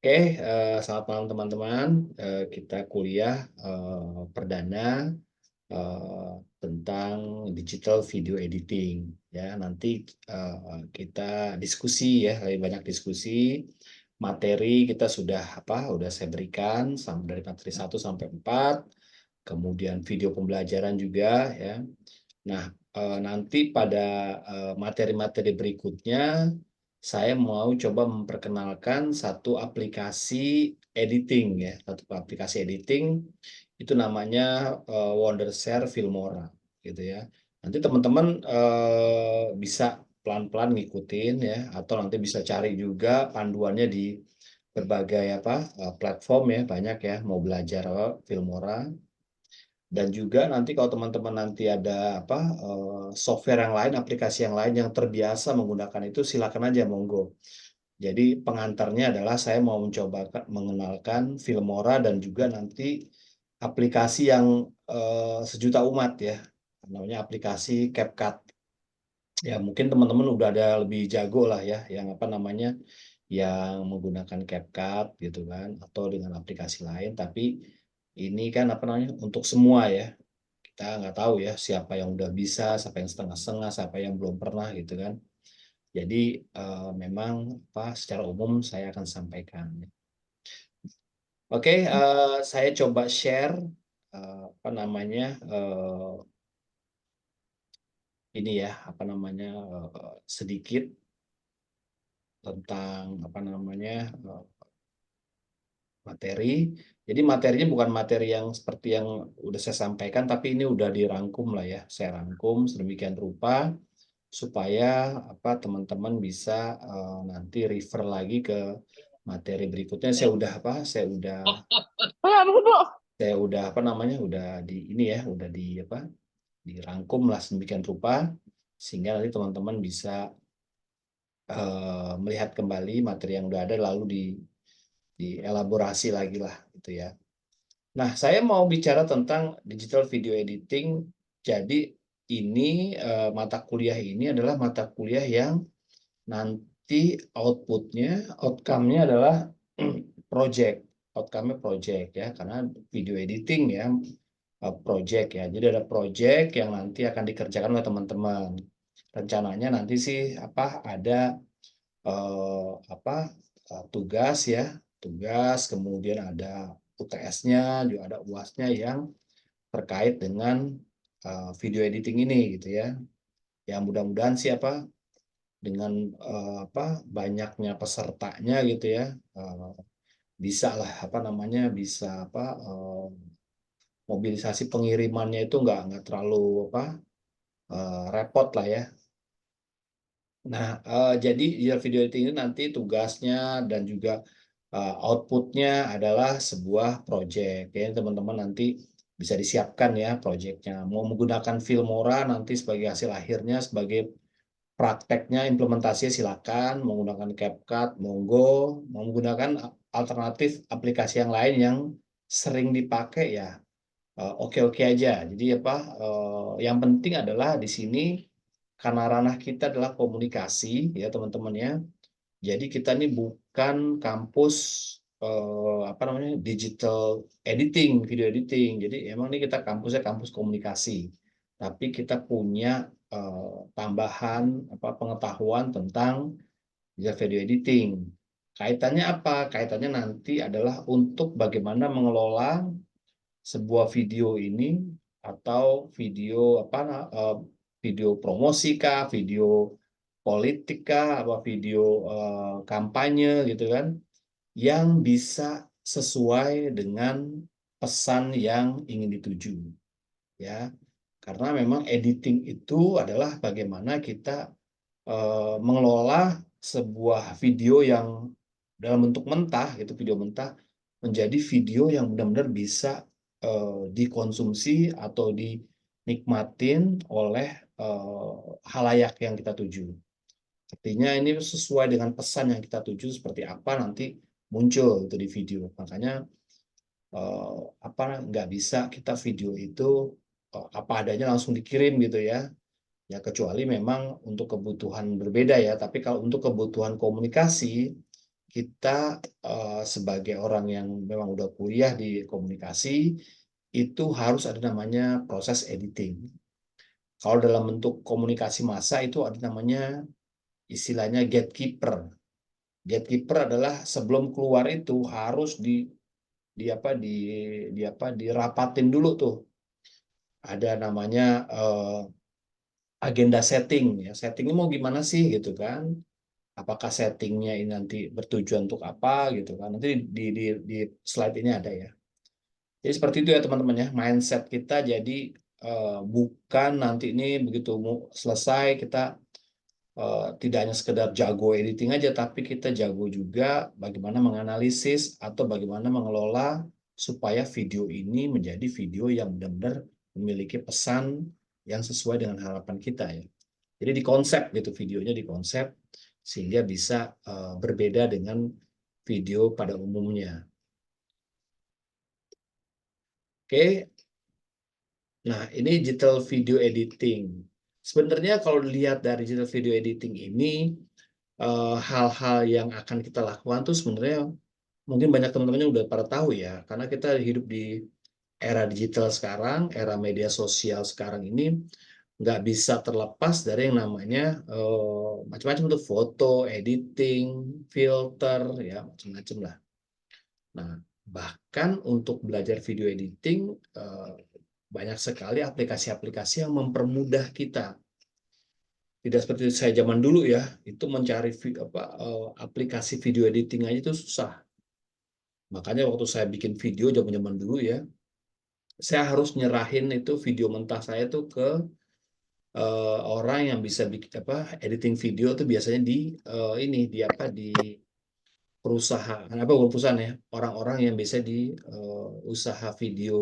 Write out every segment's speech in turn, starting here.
Selamat malam teman-teman. Kita kuliah perdana tentang digital video editing. Ya, nanti kita diskusi ya, lebih banyak diskusi. Materi kita sudah saya berikan dari materi 1 sampai 4. Kemudian video pembelajaran juga ya. Nah, nanti pada materi-materi berikutnya saya mau coba memperkenalkan satu aplikasi editing ya, satu aplikasi editing itu namanya Wondershare Filmora gitu ya. Nanti teman-teman bisa pelan-pelan ngikutin ya, atau nanti bisa cari juga panduannya di berbagai platform ya, banyak ya mau belajar Filmora. Dan juga nanti kalau teman-teman nanti ada software yang lain, aplikasi yang lain yang terbiasa menggunakan itu, silakan aja monggo. Jadi pengantarnya adalah saya mau mencoba mengenalkan Filmora dan juga nanti aplikasi yang sejuta umat ya, namanya aplikasi CapCut. Ya mungkin teman-teman udah ada lebih jago lah ya, yang menggunakan CapCut gitu kan, atau dengan aplikasi lain. Tapi ini kan untuk semua ya. Kita nggak tahu ya siapa yang udah bisa, siapa yang setengah-setengah, siapa yang belum pernah gitu kan. Jadi memang secara umum saya akan sampaikan. Saya coba share ini ya sedikit tentang materi. Jadi materinya bukan materi yang seperti yang udah saya sampaikan, tapi ini udah dirangkum lah ya. Saya rangkum sedemikian rupa supaya teman-teman bisa nanti refer lagi ke materi berikutnya. Udah di ini ya, udah dirangkum lah sedemikian rupa sehingga nanti teman-teman bisa melihat kembali materi yang udah ada lalu dielaborasi lagi lah gitu ya. Nah, saya mau bicara tentang digital video editing. Jadi ini mata kuliah ini adalah mata kuliah yang nanti outcome-nya adalah project. Outcome-nya project ya, karena video editing ya, project ya. Jadi ada project yang nanti akan dikerjakan oleh teman-teman. Rencananya nanti sih ada tugas ya, tugas, kemudian ada UTS-nya, juga ada UAS-nya yang terkait dengan video editing ini gitu ya. Yang mudah-mudahan sih dengan banyaknya pesertanya gitu ya, bisa lah bisa mobilisasi pengirimannya itu nggak terlalu repot lah ya. Nah, jadi ya video editing ini nanti tugasnya dan juga outputnya adalah sebuah project. Ya, teman-teman nanti bisa disiapkan ya projectnya. Mau menggunakan Filmora nanti sebagai hasil akhirnya, sebagai prakteknya, implementasinya silakan. Menggunakan CapCut, monggo. Mau menggunakan alternatif aplikasi yang lain yang sering dipakai ya, oke-oke aja. Jadi yang penting adalah di sini karena ranah kita adalah komunikasi ya teman-teman ya. Jadi kita ini bukan kampus digital editing, video editing. Jadi emang ini kita kampusnya kampus komunikasi. Tapi kita punya tambahan pengetahuan tentang video editing. Kaitannya apa? Kaitannya nanti adalah untuk bagaimana mengelola sebuah video ini, atau video video promosi kah, video politik kah, video kampanye gitu kan, yang bisa sesuai dengan pesan yang ingin dituju ya. Karena memang editing itu adalah bagaimana kita mengelola sebuah video yang dalam bentuk mentah, gitu, video mentah, menjadi video yang benar-benar bisa dikonsumsi atau dinikmatin oleh halayak yang kita tuju. Artinya ini sesuai dengan pesan yang kita tuju seperti apa nanti muncul itu di video. Makanya nggak bisa kita video itu apa adanya langsung dikirim gitu ya. Ya kecuali memang untuk kebutuhan berbeda ya. Tapi kalau untuk kebutuhan komunikasi kita sebagai orang yang memang udah kuliah di komunikasi, itu harus ada namanya proses editing. Kalau dalam bentuk komunikasi massa itu ada namanya istilahnya gatekeeper. Gatekeeper adalah sebelum keluar itu harus dirapatin dulu tuh. Ada namanya agenda setting ya. Settingnya mau gimana sih gitu kan? Apakah settingnya ini nanti bertujuan untuk apa gitu kan? Nanti di slide ini ada ya. Jadi seperti itu ya teman-teman ya. Mindset kita jadi bukan nanti ini begitu selesai kita tidak hanya sekedar jago editing aja, tapi kita jago juga bagaimana menganalisis atau bagaimana mengelola supaya video ini menjadi video yang benar-benar memiliki pesan yang sesuai dengan harapan kita ya. Jadi di konsep gitu, videonya di konsep sehingga bisa berbeda dengan video pada umumnya. Oke, nah ini digital video editing. Sebenarnya kalau dilihat dari digital video editing ini, hal-hal yang akan kita lakukan tuh sebenarnya mungkin banyak teman-teman yang udah pada tahu ya, karena kita hidup di era digital sekarang, era media sosial sekarang ini nggak bisa terlepas dari yang namanya macam-macam tuh foto, editing, filter, ya macam-macam lah. Nah, bahkan untuk belajar video editing banyak sekali aplikasi-aplikasi yang mempermudah kita. Tidak seperti saya zaman dulu ya, itu mencari aplikasi video editing aja itu susah. Makanya waktu saya bikin video zaman-zaman dulu ya, saya harus nyerahin itu video mentah saya tuh ke orang yang bisa bikin editing video tuh biasanya di ini di perusahaan bukan perusahaan ya, orang-orang yang bisa di usaha video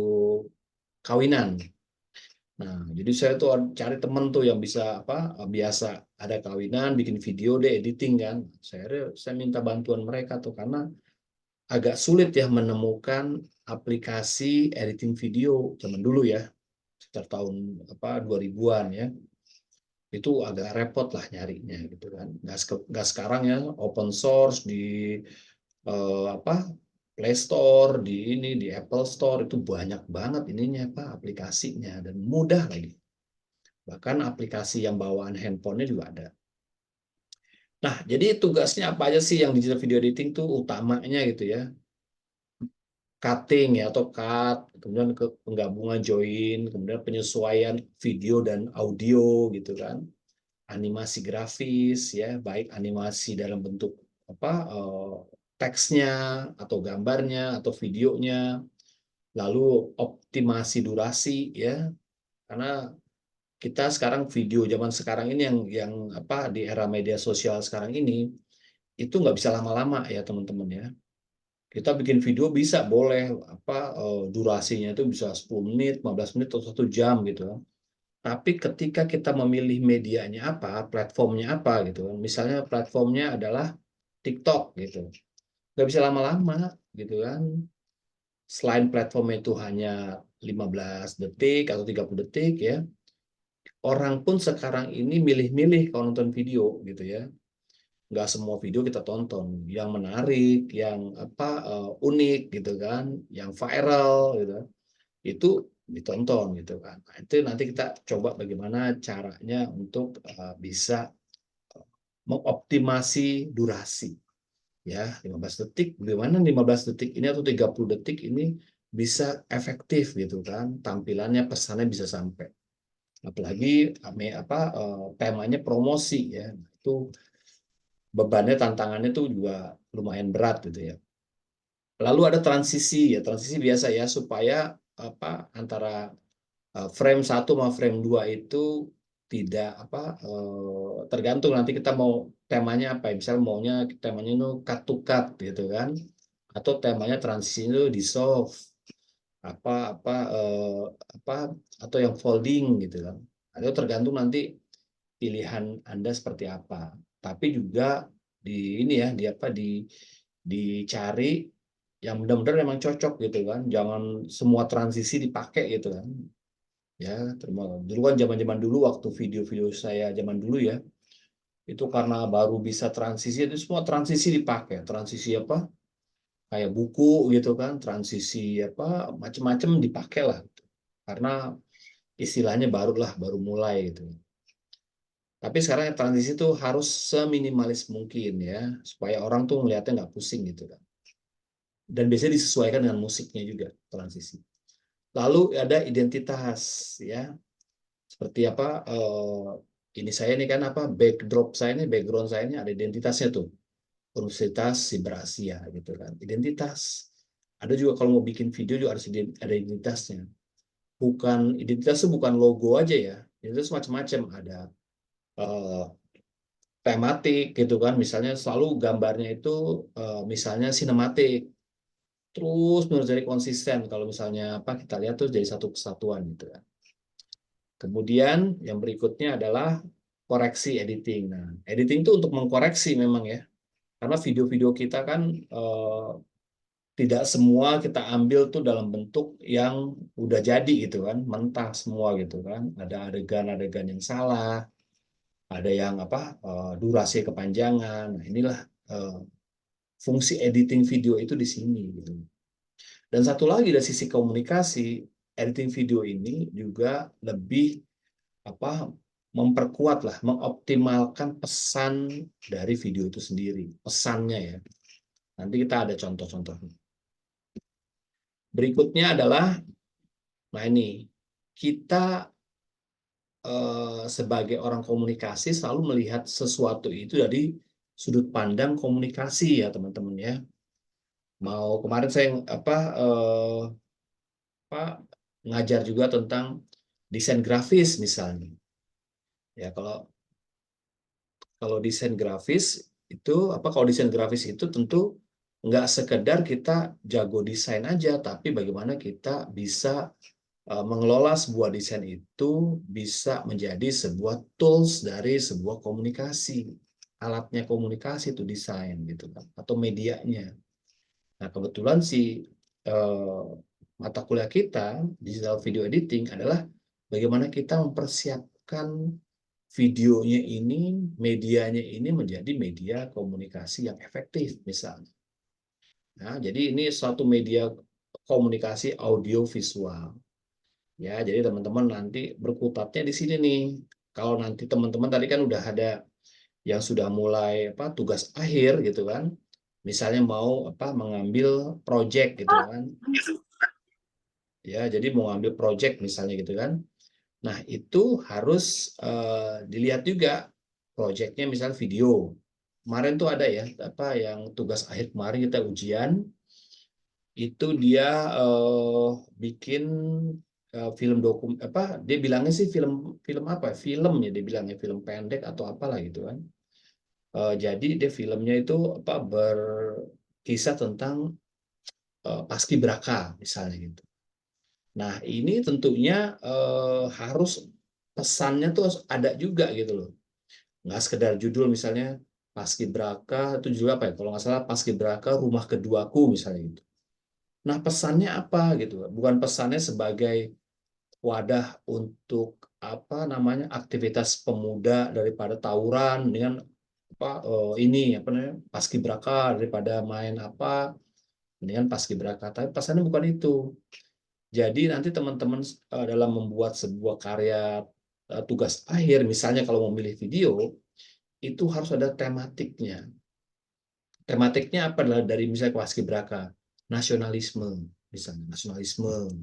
kawinan. Nah, jadi saya tuh cari temen tuh yang bisa biasa ada kawinan, bikin video deh, editing kan. Saya minta bantuan mereka tuh karena agak sulit ya menemukan aplikasi editing video zaman dulu ya, sekitar tahun 2000-an ya. Itu agak repot lah nyarinya gitu kan. Nggak sekarang ya open source di Play Store, di Apple Store itu banyak banget ininya aplikasinya dan mudah lagi. Bahkan aplikasi yang bawaan handphonenya juga ada. Nah, jadi tugasnya apa aja sih yang digital video editing tuh utamanya gitu ya. Cutting ya atau cut, kemudian ke penggabungan join, kemudian penyesuaian video dan audio gitu kan. Animasi grafis ya, baik animasi dalam bentuk eh, teksnya atau gambarnya atau videonya, lalu optimasi durasi ya, karena kita sekarang video zaman sekarang ini yang di era media sosial sekarang ini itu nggak bisa lama-lama ya teman-teman ya. Kita bikin video bisa boleh durasinya itu bisa 10 menit, 15 menit atau 1 jam gitu. Tapi ketika kita memilih medianya apa, platformnya apa gitu kan. Misalnya platformnya adalah TikTok gitu. Nggak bisa lama-lama gitu kan. Selain platformnya itu hanya 15 detik atau 30 detik ya, orang pun sekarang ini milih-milih kalau nonton video gitu ya. Nggak semua video kita tonton. Yang menarik, yang unik gitu kan, yang viral gitu. Itu ditonton gitu kan. Nah, itu nanti kita coba bagaimana caranya untuk bisa mengoptimasi durasi ya 15 detik, bagaimana 15 detik ini atau 30 detik ini bisa efektif gitu kan, tampilannya pesannya bisa sampai, apalagi temanya promosi ya. Nah, itu bebannya tantangannya tuh juga lumayan berat gitu ya. Lalu ada transisi ya, transisi biasa ya supaya antara frame 1 sama frame 2 itu tidak tergantung nanti kita mau temanya apa ya. Misalnya maunya temanya itu cut to cut gitu kan. Atau temanya transisi itu di soft apa apa eh, apa atau yang folding gitu kan. Atau tergantung nanti pilihan Anda seperti apa. Tapi juga di ini ya, dicari yang benar-benar memang cocok gitu kan. Jangan semua transisi dipakai gitu kan. Ya, terima dulu kan zaman-zaman dulu waktu video-video saya zaman dulu ya, itu karena baru bisa transisi, itu semua transisi dipakai, transisi apa kayak buku gitu kan, transisi apa macam-macam dipakai lah, karena istilahnya baru mulai gitu. Tapi sekarang yang transisi itu harus seminimalis mungkin ya, supaya orang tuh melihatnya nggak pusing gitu kan. Dan biasanya disesuaikan dengan musiknya juga transisi. Lalu ada identitas ya, seperti apa ini saya ini kan apa backdrop saya ini, background saya ini ada identitasnya tuh, Universitas Siber Asia gitu kan, identitas. Ada juga kalau mau bikin video juga harus ada identitasnya. Bukan identitas itu bukan logo aja ya, identitas macam-macam, ada eh, tematik gitu kan, misalnya selalu gambarnya itu misalnya sinematik, terus menurut jadi konsisten, kalau misalnya apa kita lihat tuh jadi satu kesatuan gitu kan. Kemudian yang berikutnya adalah koreksi editing. Nah, editing itu untuk mengkoreksi memang ya, karena video-video kita kan tidak semua kita ambil tuh dalam bentuk yang udah jadi gitu kan, mentah semua gitu kan. Ada adegan-adegan yang salah, ada yang apa durasi kepanjangan. Nah, inilah eh, fungsi editing video itu di sini gitu. Dan satu lagi dari sisi komunikasi, editing video ini juga lebih apa memperkuat lah, mengoptimalkan pesan dari video itu sendiri, pesannya ya. Nanti kita ada contoh-contohnya. Berikutnya adalah, nah ini kita sebagai orang komunikasi selalu melihat sesuatu itu dari sudut pandang komunikasi ya teman-teman ya. Mau kemarin saya apa ngajar juga tentang desain grafis misalnya. Ya kalau kalau desain grafis itu apa kalau desain grafis itu tentu nggak sekedar kita jago desain aja, tapi bagaimana kita bisa mengelola sebuah desain itu bisa menjadi sebuah tools dari sebuah komunikasi, alatnya komunikasi itu desain gitu kan, atau medianya. Nah kebetulan si mata kuliah kita digital video editing adalah bagaimana kita mempersiapkan videonya ini, medianya ini menjadi media komunikasi yang efektif misalnya. Nah, jadi ini suatu media komunikasi audio visual. Ya, jadi teman-teman nanti berkutatnya di sini nih. Kalau nanti teman-teman tadi kan udah ada yang sudah mulai apa tugas akhir gitu kan. Misalnya mau apa mengambil project gitu kan. Ya, jadi mau ngambil project misalnya gitu kan. Nah, itu harus dilihat juga projectnya misalnya video. Kemarin tuh ada ya apa yang tugas akhir kemarin kita ujian itu dia bikin film dokum apa dia bilangnya sih film film apa film ya dia bilangnya film pendek atau apalah gitu kan. Jadi dia filmnya itu apa berkisah tentang paskibraka misalnya gitu. Nah ini tentunya harus pesannya tuh harus ada juga gitu loh, nggak sekedar judul misalnya paskibraka itu juga apa ya kalau nggak salah paskibraka rumah keduaku misalnya gitu. Nah pesannya apa gitu, bukan pesannya sebagai wadah untuk apa namanya aktivitas pemuda daripada tawuran dengan apa ini apa namanya paskibraka daripada main apa dengan paskibraka, tapi pesannya bukan itu. Jadi nanti teman-teman dalam membuat sebuah karya tugas akhir misalnya kalau memilih video itu harus ada tematiknya. Tematiknya apa adalah dari misalnya paskibraka nasionalisme, misalnya nasionalisme.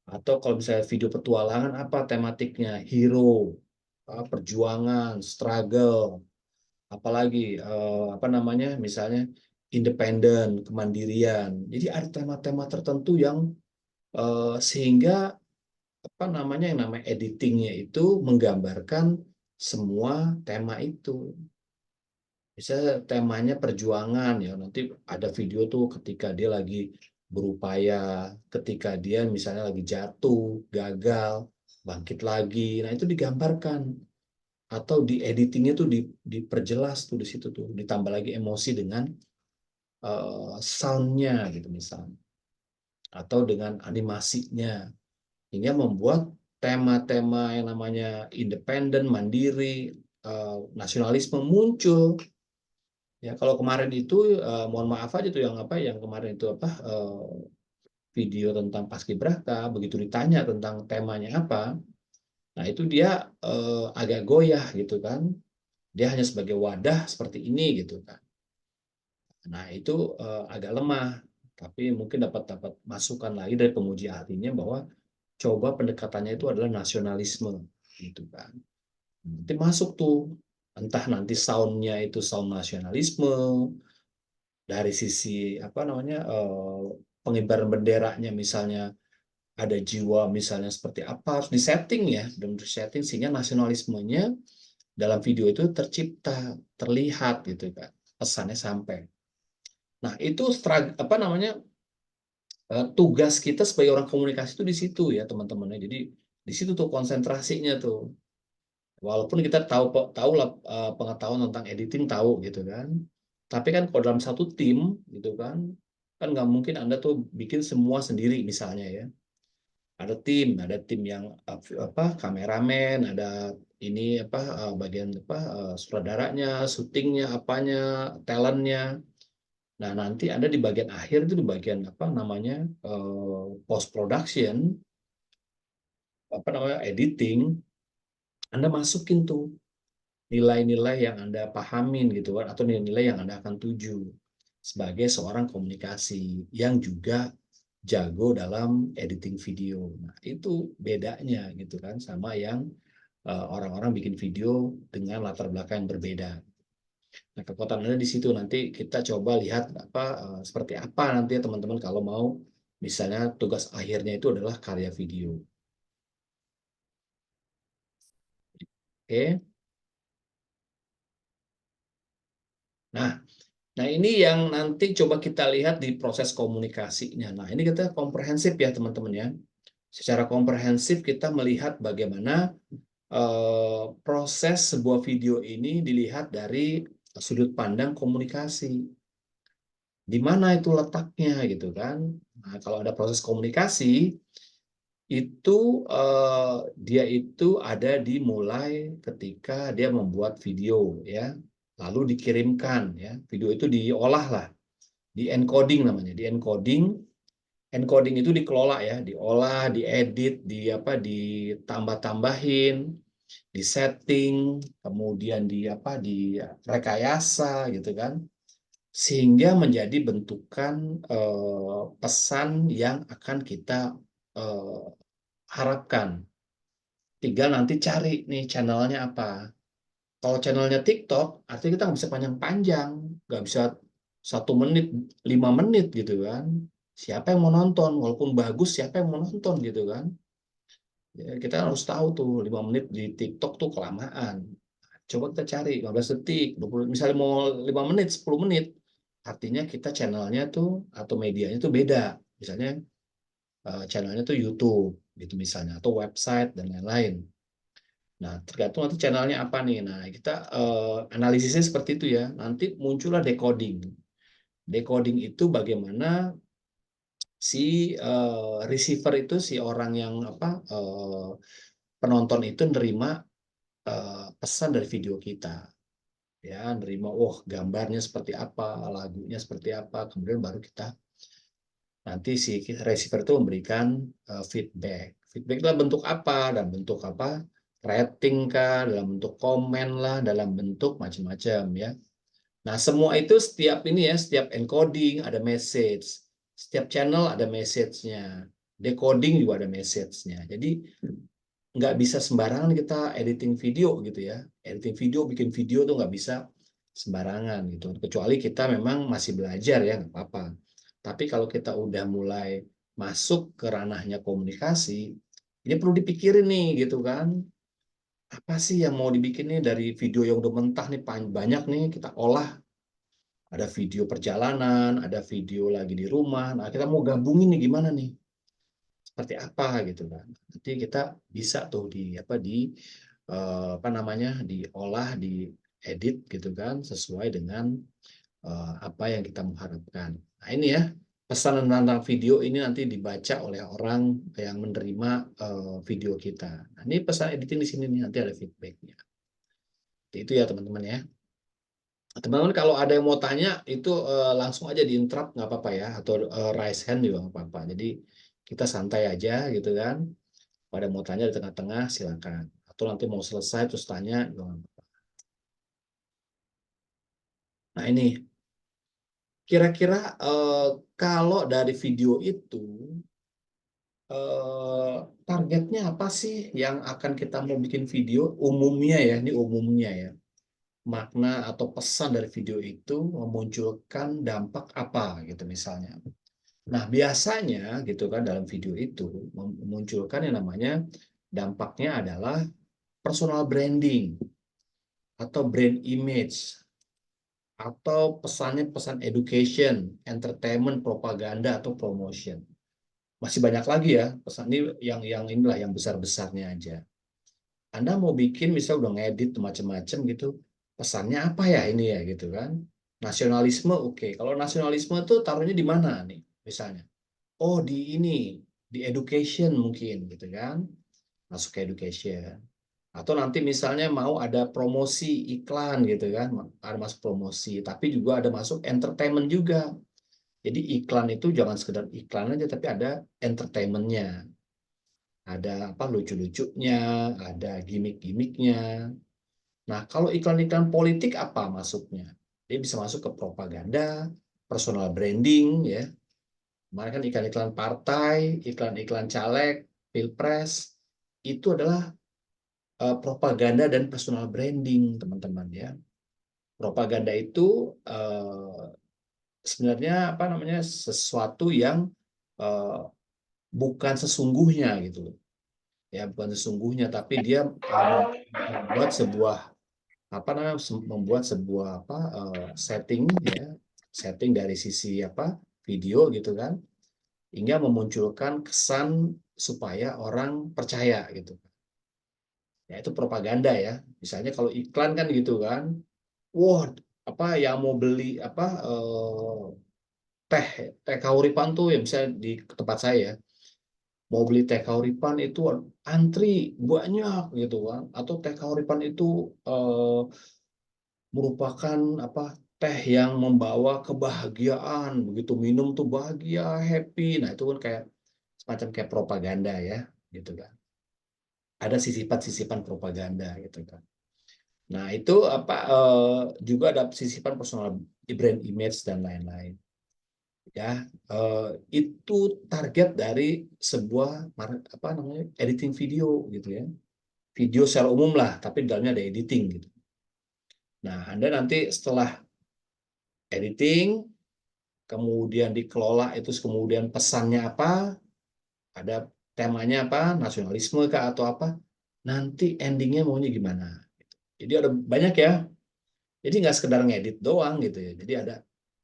Atau kalau misalnya video petualangan apa tematiknya? Hero, perjuangan, struggle, apalagi apa namanya? Misalnya independen, kemandirian. Jadi ada tema-tema tertentu yang sehingga apa namanya yang namanya editingnya itu menggambarkan semua tema itu. Misalnya temanya perjuangan ya, nanti ada video tuh ketika dia lagi berupaya, ketika dia misalnya lagi jatuh, gagal, bangkit lagi. Nah, itu digambarkan atau di editingnya tuh diperjelas tuh di situ tuh, ditambah lagi emosi dengan soundnya gitu misalnya, atau dengan animasinya. Ini membuat tema-tema yang namanya independen, mandiri, nasionalisme muncul. Ya, kalau kemarin itu mohon maaf aja tuh yang kemarin itu video tentang Paskibraka, begitu ditanya tentang temanya apa, nah itu dia agak goyah gitu kan. Dia hanya sebagai wadah seperti ini gitu kan. Nah, itu agak lemah, tapi mungkin dapat dapat masukan lagi dari penguji ahlinya bahwa coba pendekatannya itu adalah nasionalisme gitu kan. Nanti masuk tuh, entah nanti soundnya itu sound nasionalisme, dari sisi apa namanya pengibaran benderanya misalnya ada jiwa misalnya seperti apa, harus disetting ya, dan disetting sehingga nasionalismenya dalam video itu tercipta, terlihat gitu kan, pesannya sampai. Nah, itu apa namanya tugas kita sebagai orang komunikasi itu di situ ya teman-teman. Jadi di situ tuh konsentrasinya tuh. Walaupun kita tahu lah pengetahuan tentang editing tahu gitu kan. Tapi kan kalau dalam satu tim gitu kan nggak mungkin Anda tuh bikin semua sendiri misalnya ya. Ada tim yang apa kameramen, ada ini apa bagian apa sutradaranya, syutingnya, apanya, talentnya. Nah, nanti Anda di bagian akhir itu di bagian apa namanya post production, apa namanya editing, Anda masukin tuh nilai-nilai yang Anda pahamin gitu kan, atau nilai-nilai yang Anda akan tuju sebagai seorang komunikasi yang juga jago dalam editing video. Nah, itu bedanya gitu kan sama yang orang-orang bikin video dengan latar belakang yang berbeda. Nah, kekuatan Anda di situ nanti kita coba lihat seperti apa nanti ya teman-teman kalau mau misalnya tugas akhirnya itu adalah karya video. Oke. Nah, nah ini yang nanti coba kita lihat di proses komunikasinya. Nah, ini kita komprehensif ya teman-teman ya. Secara komprehensif kita melihat bagaimana proses sebuah video ini dilihat dari sudut pandang komunikasi. Di mana itu letaknya gitu kan. Nah, kalau ada proses komunikasi itu dia itu ada dimulai ketika dia membuat video ya, lalu dikirimkan ya. Video itu diolah lah, di encoding namanya, di encoding. Encoding itu dikelola ya, diolah, diedit, ditambah-tambahin, disetting, kemudian di rekayasa gitu kan, sehingga menjadi bentukan pesan yang akan kita eh, harapkan. Tinggal nanti cari nih channelnya apa. Kalau channelnya TikTok, artinya kita nggak bisa panjang-panjang, nggak bisa 1 menit, 5 menit gitu kan. Siapa yang mau nonton? Walaupun bagus, siapa yang mau nonton gitu kan? Ya, kita harus tahu tuh 5 menit di TikTok tuh kelamaan. Coba kita cari 15 detik, 20, misalnya mau 5 menit, 10 menit. Artinya kita channelnya tuh atau medianya tuh beda. Misalnya channelnya tuh YouTube gitu misalnya, atau website dan lain-lain. Nah, tergantung nanti channelnya apa nih. Nah, kita analisisnya seperti itu ya. Nanti muncullah decoding. Decoding itu bagaimana si receiver itu, si orang yang penonton itu nerima pesan dari video kita. Ya, nerima, oh gambarnya seperti apa, lagunya seperti apa, kemudian baru kita nanti si receiver itu memberikan feedback. Feedback dalam bentuk apa? Dalam bentuk apa? Rating kah? Dalam bentuk komen lah, dalam bentuk macam-macam ya. Nah, semua itu setiap ini ya, setiap encoding ada message. Setiap channel ada message-nya. Decoding juga ada message-nya. Jadi nggak bisa sembarangan kita editing video gitu ya. Editing video, bikin video tuh nggak bisa sembarangan gitu. Kecuali kita memang masih belajar ya, nggak apa-apa. Tapi kalau kita udah mulai masuk ke ranahnya komunikasi, ini perlu dipikirin nih gitu kan. Apa sih yang mau dibikin nih dari video yang udah mentah nih banyak nih kita olah. Ada video perjalanan, ada video lagi di rumah. Nah, kita mau gabungin nih gimana nih? Seperti apa gitu kan. Nanti kita bisa tuh apa namanya? Diolah, diedit gitu kan sesuai dengan apa yang kita mengharapkan. Nah, ini ya pesan tentang video ini nanti dibaca oleh orang yang menerima video kita. Nah, ini pesan editing di sini nih nanti ada feedbacknya. Itu ya teman-teman ya. Teman-teman kalau ada yang mau tanya itu langsung aja di interrupt nggak apa-apa ya, atau raise hand juga nggak apa-apa. Jadi kita santai aja gitu kan. Pada mau tanya di tengah-tengah silakan. Atau nanti mau selesai terus tanya juga nggak apa-apa. Nah ini kira-kira kalau dari video itu targetnya apa sih yang akan kita mau bikin video umumnya ya, ini umumnya ya. Makna atau pesan dari video itu memunculkan dampak apa gitu misalnya. Nah, biasanya gitu kan dalam video itu memunculkan yang namanya dampaknya adalah personal branding atau brand image atau pesannya pesan education, entertainment, propaganda atau promotion. Masih banyak lagi ya pesan ini yang inilah yang besar-besarnya aja. Anda mau bikin misal udah ngedit macam-macam gitu, pesannya apa ya ini ya gitu kan? Nasionalisme oke. Kalau nasionalisme tuh taruhnya di mana nih misalnya? Oh di ini, di education mungkin gitu kan? Masuk ke education. Atau nanti misalnya mau ada promosi iklan gitu kan? Ada masuk promosi, tapi juga ada masuk entertainment juga. Jadi iklan itu jangan sekedar iklan aja, tapi ada entertainmentnya. Ada apa lucu-lucunya, ada gimmick-gimmicknya. Nah, kalau iklan-iklan politik apa masuknya? Dia bisa masuk ke propaganda, personal branding, ya. Kemarin kan iklan-iklan partai, iklan-iklan caleg, pilpres, itu adalah propaganda dan personal branding, teman-teman, ya. Propaganda itu sebenarnya apa namanya sesuatu yang eh, bukan sesungguhnya gitu, ya, bukan sesungguhnya, tapi dia membuat sebuah apa namanya membuat sebuah apa setting ya setting dari sisi apa video gitu kan hingga memunculkan kesan supaya orang percaya gitu ya itu propaganda ya misalnya kalau iklan kan gitu kan wah apa yang mau beli apa teh teh kauripan tuh ya misalnya di tempat saya mau beli teh kauripan itu antri banyak gitu kan atau teh kauripan itu eh, merupakan apa teh yang membawa kebahagiaan begitu minum tuh bahagia happy nah itu kan kayak semacam kayak propaganda ya gitu kan ada sisipan-sisipan propaganda gitu kan nah itu apa juga ada sisipan personal brand image dan lain-lain ya itu target dari sebuah apa namanya editing video gitu ya video secara umum lah tapi di dalamnya ada editing gitu nah Anda nanti setelah editing kemudian dikelola itu kemudian pesannya apa, ada temanya apa, nasionalisme kah atau apa, nanti endingnya maunya gimana. Jadi ada banyak ya, jadi nggak sekedar ngedit doang gitu ya, jadi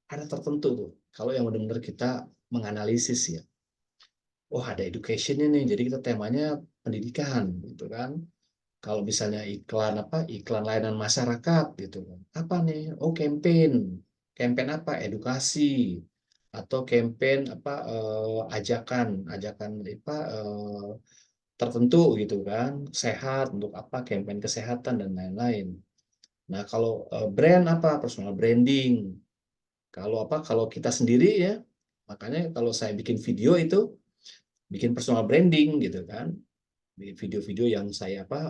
ada tertentu tuh. Kalau yang benar-benar kita menganalisis ya, oh ada education ini, jadi kita temanya pendidikan gitu kan. Kalau misalnya iklan apa, iklan layanan masyarakat gitu kan, apa nih? Oh campaign, campaign apa? Edukasi atau campaign apa ajakan ajakan apa tertentu gitu kan sehat untuk apa campaign kesehatan dan lain-lain. Nah kalau brand apa personal branding kalau apa kalau kita sendiri ya makanya kalau saya bikin video itu bikin personal branding gitu kan bikin video-video yang saya apa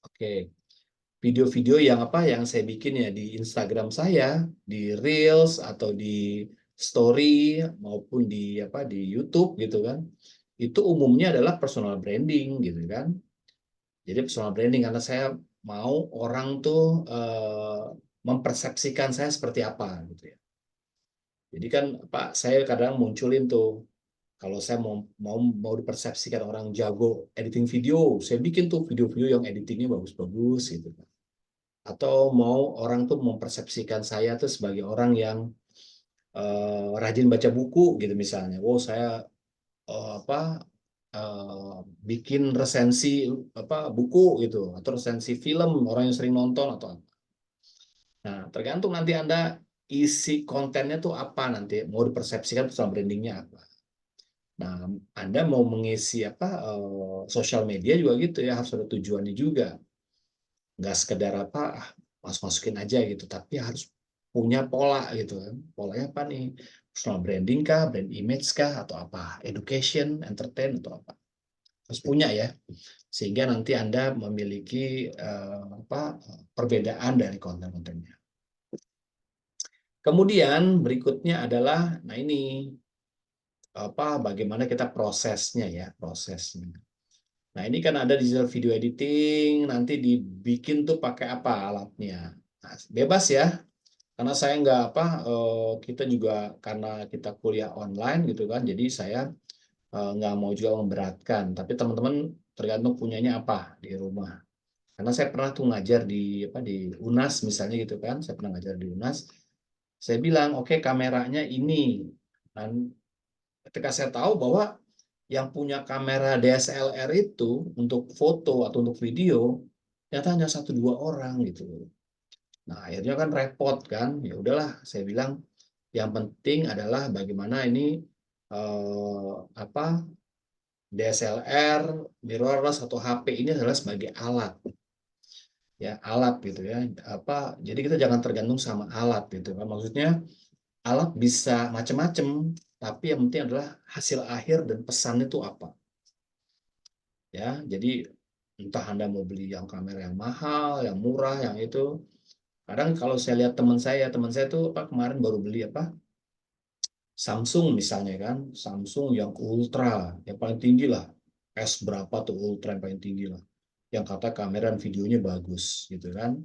oke video-video yang apa yang saya bikin ya di Instagram saya, di Reels atau di Story maupun di apa di YouTube gitu kan. Itu umumnya adalah personal branding gitu kan. Jadi personal branding karena saya mau orang tuh mempersepsikan saya seperti apa gitu ya. Jadi kan Pak saya kadang munculin tuh kalau saya mau dipersepsikan orang jago editing video, saya bikin tuh video-video yang editingnya bagus-bagus gitu kan atau mau orang tuh mempersepsikan saya tuh sebagai orang yang rajin baca buku gitu misalnya. Oh saya apa eh, bikin resensi apa buku gitu atau resensi film orang yang sering nonton atau apa. Nah tergantung nanti Anda isi kontennya tuh apa nanti mau dipersepsikan personal brandingnya apa. Nah, Anda mau mengisi sosial media juga gitu ya, harus ada tujuannya juga. Nggak sekedar masukin aja gitu, tapi harus punya pola gitu kan. Polanya apa nih? Personal branding kah, brand image kah, atau apa? Education, entertain, atau apa? Harus punya ya, sehingga nanti Anda memiliki perbedaan dari konten-kontennya. Kemudian berikutnya adalah, nah ini bagaimana kita prosesnya ya, prosesnya. Nah, ini kan ada digital video editing, nanti dibikin tuh pakai apa alatnya. Nah, bebas ya, karena saya nggak kita juga karena kita kuliah online gitu kan, jadi saya nggak mau juga memberatkan. Tapi teman-teman tergantung punyanya apa di rumah. Karena saya pernah tuh ngajar di UNAS misalnya gitu kan, saya pernah ngajar di UNAS. Saya bilang, oke, kameranya ini. Dan ketika saya tahu bahwa yang punya kamera DSLR itu untuk foto atau untuk video ternyata hanya 1-2 orang gitu. Nah, akhirnya kan repot kan. Ya udahlah, saya bilang yang penting adalah bagaimana ini DSLR, mirrorless atau HP ini adalah sebagai alat ya, alat gitu ya. Jadi kita jangan tergantung sama alat gitu kan. Maksudnya alat bisa macam-macam, tapi yang penting adalah hasil akhir dan pesan itu apa. Ya, jadi entah Anda mau beli yang kamera yang mahal, yang murah, yang itu. Kadang kalau saya lihat teman saya tuh kemarin baru beli Samsung misalnya kan, Samsung yang ultra, yang paling tinggi lah. S berapa tuh ultra yang paling tinggi lah. Yang kata kamera dan videonya bagus gitu kan.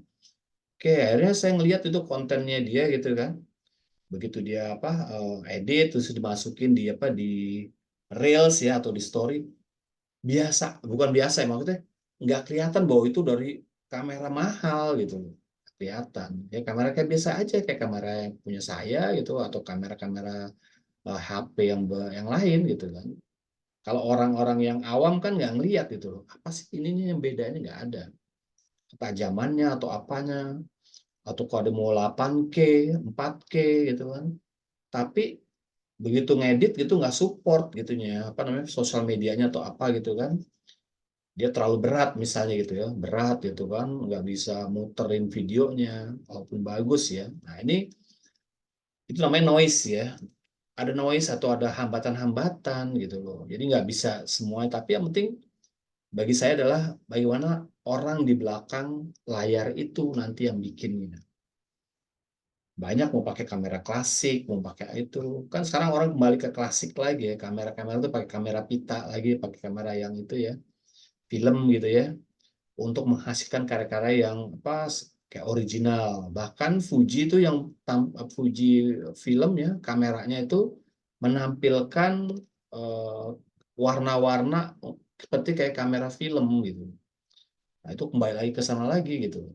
Oke, akhirnya saya ngelihat itu kontennya dia gitu kan. Begitu dia edit terus dimasukin di Reels ya atau di story, biasa, bukan biasa ya, maksudnya nggak kelihatan bahwa itu dari kamera mahal gitu loh. Kelihatan ya, kamera kayak biasa aja, kayak kamera yang punya saya gitu, atau kamera-kamera HP yang lain gitu kan. Kalau orang-orang yang awam kan nggak ngelihat gitu loh, apa sih ininya yang bedanya, nggak ada ketajamannya atau apanya, atau kalau ada mau 8K 4K gitu kan. Tapi begitu ngedit gitu nggak support gitunya, sosial medianya atau apa gitu kan, dia terlalu berat misalnya gitu ya, berat gitu kan, nggak bisa muterin videonya walaupun bagus ya. Nah, ini itu namanya noise ya, ada noise atau ada hambatan-hambatan gitu loh, jadi nggak bisa semuanya. Tapi yang penting bagi saya adalah bagaimana orang di belakang layar itu nanti yang bikinnya. Banyak mau pakai kamera klasik, mau pakai itu kan, sekarang orang kembali ke klasik lagi ya, kamera-kamera itu pakai kamera pita lagi, pakai kamera yang itu ya, film gitu ya, untuk menghasilkan karya-karya yang kayak original. Bahkan Fuji itu Fuji film ya, kameranya itu menampilkan eh, warna-warna seperti kayak kamera film gitu. Nah, itu kembali lagi ke sana lagi gitu.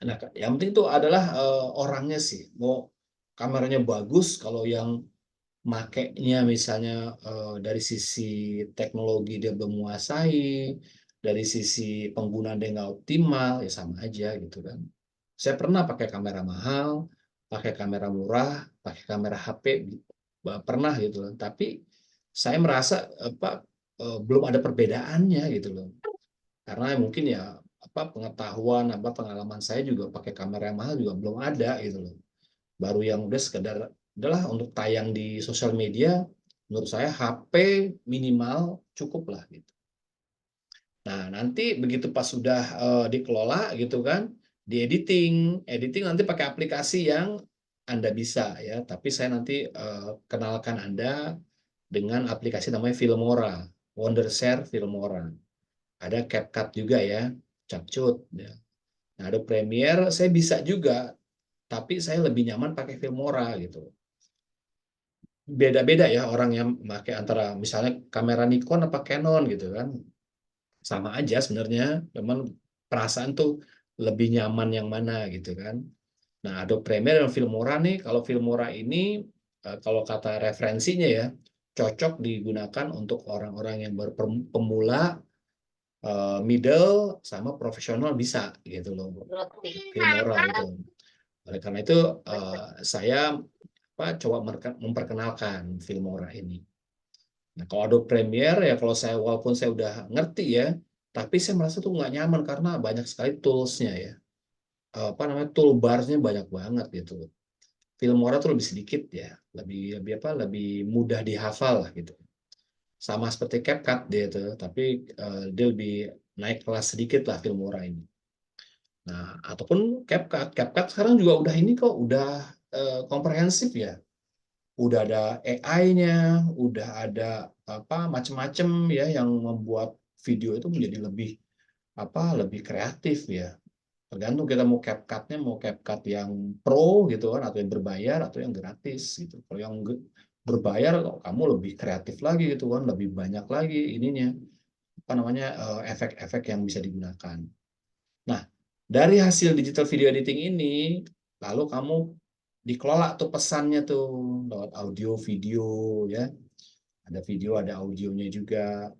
Nah, yang penting itu adalah orangnya sih. Mau kameranya bagus, kalau yang makainya misalnya dari sisi teknologi dia belum menguasai, dari sisi penggunaan dia nggak optimal, ya sama aja gitu kan. Saya pernah pakai kamera mahal, pakai kamera murah, pakai kamera HP, pernah gitu kan. Tapi saya merasa belum ada perbedaannya gitu loh. Karena mungkin ya pengetahuan pengalaman saya juga pakai kamera yang mahal juga belum ada gitu loh. Baru yang udah sekedar adalah untuk tayang di sosial media, menurut saya HP minimal cukup lah gitu. Nah, nanti begitu pas sudah dikelola gitu kan, di editing nanti pakai aplikasi yang Anda bisa ya, tapi saya nanti kenalkan Anda dengan aplikasi namanya Filmora, Wondershare Filmora. Ada CapCut juga ya, Capcut ya. Nah, ada Premiere saya bisa juga, tapi saya lebih nyaman pakai Filmora gitu. Beda-beda ya orang yang pakai antara misalnya kamera Nikon apa Canon gitu kan. Sama aja sebenarnya, cuman perasaan tuh lebih nyaman yang mana gitu kan. Nah, Adobe Premiere dan Filmora nih, kalau Filmora ini kalau kata referensinya ya, cocok digunakan untuk orang-orang yang pemula, middle, sama profesional bisa gitu loh, Filmora itu. Oleh karena itu saya coba memperkenalkan Filmora ini Nah, kalau Adobe Premiere ya kalau saya walaupun saya udah ngerti ya, tapi saya merasa tuh nggak nyaman karena banyak sekali toolsnya ya. Apa namanya toolbarsnya banyak banget gitu. Filmora tuh lebih sedikit ya, lebih apa lebih mudah dihafal lah gitu. Sama seperti CapCut dia tuh, tapi dia lebih naik kelas sedikit lah Filmora ini. Nah, ataupun CapCut, CapCut sekarang juga udah ini kok, udah komprehensif ya. Udah ada AI-nya, udah ada apa macam-macam ya yang membuat video itu menjadi lebih apa lebih kreatif ya. Tergantung kita mau CapCut-nya mau CapCut yang pro gitu kan atau yang berbayar atau yang gratis gitu. Kalau yang berbayar kamu lebih kreatif lagi gitu kan, lebih banyak lagi ininya apa namanya efek-efek yang bisa digunakan. Nah, dari hasil digital video editing ini lalu kamu dikelola tuh pesannya tuh lewat audio, video ya. Ada video, ada audionya juga.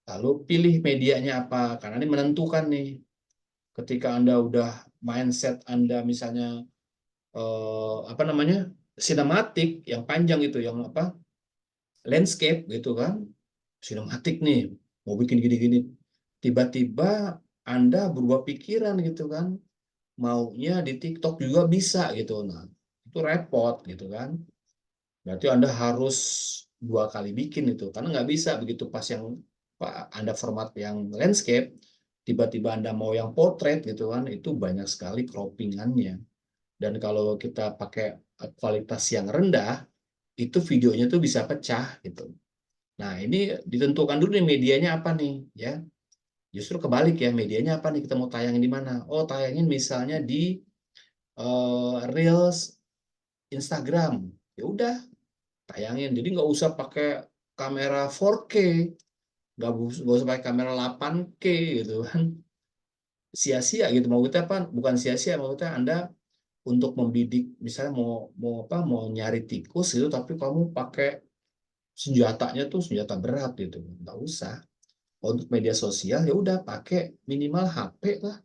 Lalu pilih medianya apa, karena ini menentukan nih. Ketika Anda udah mindset Anda misalnya apa namanya? Sinematik yang panjang itu, yang apa? Landscape gitu kan. Sinematik nih, mau bikin gini-gini. Tiba-tiba Anda berubah pikiran gitu kan. Maunya di TikTok juga bisa gitu. Nah, itu repot gitu kan. Berarti Anda harus dua kali bikin itu, karena nggak bisa begitu pas yang Anda format yang landscape, tiba-tiba Anda mau yang portrait gitu kan, itu banyak sekali croppingannya. Dan kalau kita pakai kualitas yang rendah, itu videonya tuh bisa pecah gitu. Nah, ini ditentukan dulu nih medianya apa nih, ya. Justru kebalik ya, medianya apa nih kita mau tayangin di mana? Oh, tayangin misalnya di Reels Instagram. Ya udah, tayangin. Jadi nggak usah pakai kamera 4K, nggak usah pakai kamera 8K gitu kan. Sia-sia gitu. Mau kita apa? Bukan sia-sia, mau kita Anda untuk membidik, misalnya mau mau apa? Mau nyari tikus gitu, tapi kamu pakai senjatanya tuh senjata berat gitu. Nggak usah. Untuk media sosial ya udah pakai minimal HP lah.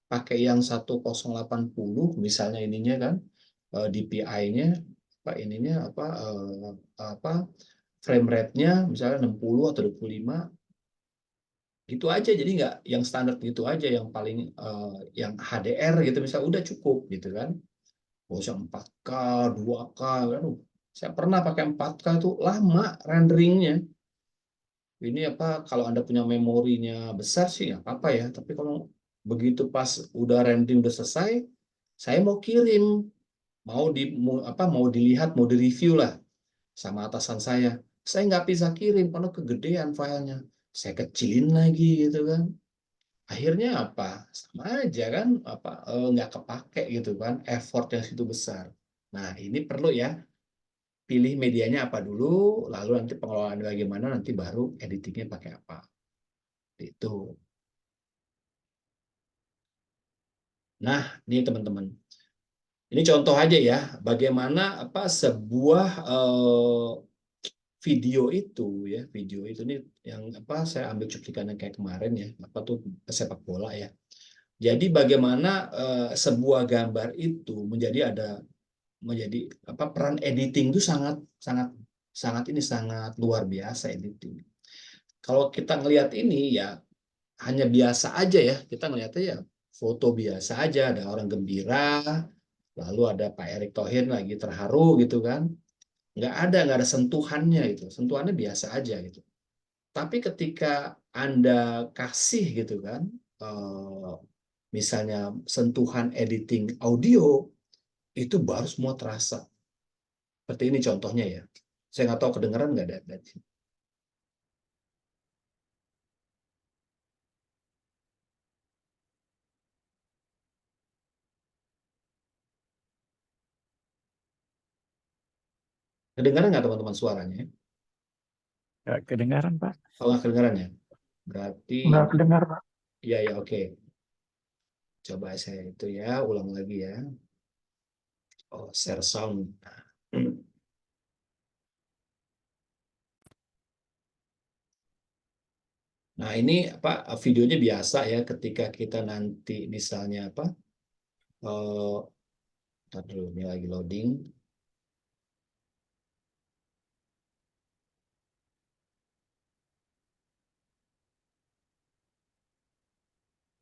Pakai yang 1080 misalnya ininya kan, DPI-nya apa ininya apa frame rate-nya misalnya 60 atau 25 gitu aja, jadi nggak yang standar gitu aja yang paling yang HDR gitu misalnya udah cukup gitu kan, nggak usah 4K 2K kan. Saya pernah pakai 4K tuh lama renderingnya. Ini apa kalau Anda punya memorinya besar sih nggak apa-apa ya, tapi kalau begitu pas udah rendering udah selesai, saya mau kirim, mau dilihat, mau direview lah sama atasan saya nggak bisa kirim karena kegedean filenya, saya kecilin lagi gitu kan. Akhirnya apa, sama aja kan, apa nggak kepake gitu kan, effort yang situ besar. Nah, ini perlu ya, pilih medianya apa dulu, lalu nanti pengelolaan bagaimana, nanti baru editingnya pakai apa itu. Nah, ini teman-teman, ini contoh aja ya bagaimana apa sebuah video itu ya, video itu nih yang apa saya ambil cuplikan yang kayak kemarin ya, apa tuh sepak bola ya. Jadi bagaimana sebuah gambar itu menjadi apa peran editing itu sangat sangat sangat ini sangat luar biasa editing. Kalau kita ngelihat ini ya hanya biasa aja ya, kita ngelihatnya ya foto biasa aja, ada orang gembira, lalu ada Pak Erick Thohir lagi terharu gitu kan, nggak ada sentuhannya gitu, sentuhannya biasa aja gitu. Tapi ketika Anda kasih gitu kan, misalnya sentuhan editing audio, itu baru semua terasa. Seperti ini contohnya ya. Saya nggak tahu kedengeran nggak ada. Kedengeran nggak teman-teman suaranya? Nggak kedengaran, Pak. Kalau nggak kedengeran ya, berarti Nggak kedengar, Pak. ya ya oke. Coba saya itu ya, ulang lagi ya. Oh, share sound. Nah, ini apa videonya biasa ya ketika kita nanti misalnya apa eh ntar dulu ini lagi loading. 。 . 。 . 。 . 。 . 。 . 。 .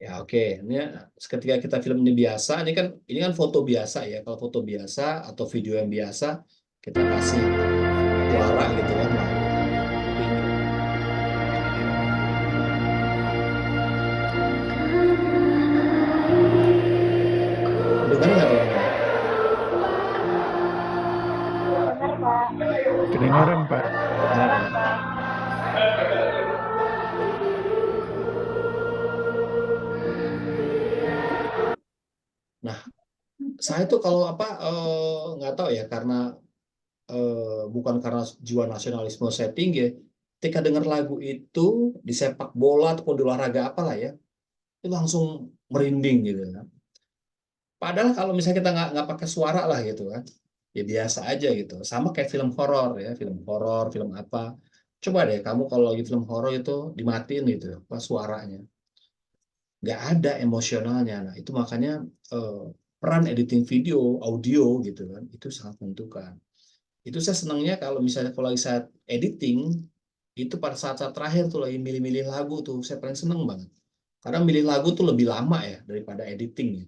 Ya oke, ini ketika kita film ini biasa, ini kan foto biasa ya. Kalau foto biasa atau video yang biasa, kita kasih suara gitu kan. Nah, ini dengar nggak teman-teman? Kedengaran, Pak. Dengar ya. Nah, saya tuh kalau apa nggak tahu ya karena bukan karena jiwa nasionalisme saya tinggi ya. Ketika dengar lagu itu di sepak bola ataupun di olahraga apalah ya, itu langsung merinding gitu kan. Padahal kalau misalnya kita nggak pakai suara lah gitu kan, ya biasa aja gitu. Sama kayak film horor ya, film horor, film apa. Coba deh kamu kalau lagi film horor itu dimatiin gitu, apa suaranya, nggak ada emosionalnya. Nah itu makanya eh, peran editing video, audio gitu kan, itu sangat menentukan. Itu saya senangnya kalau lagi saat editing, itu pada saat-saat terakhir tuh lagi milih-milih lagu tuh, saya paling seneng banget. Karena milih lagu tuh lebih lama ya daripada editing ya.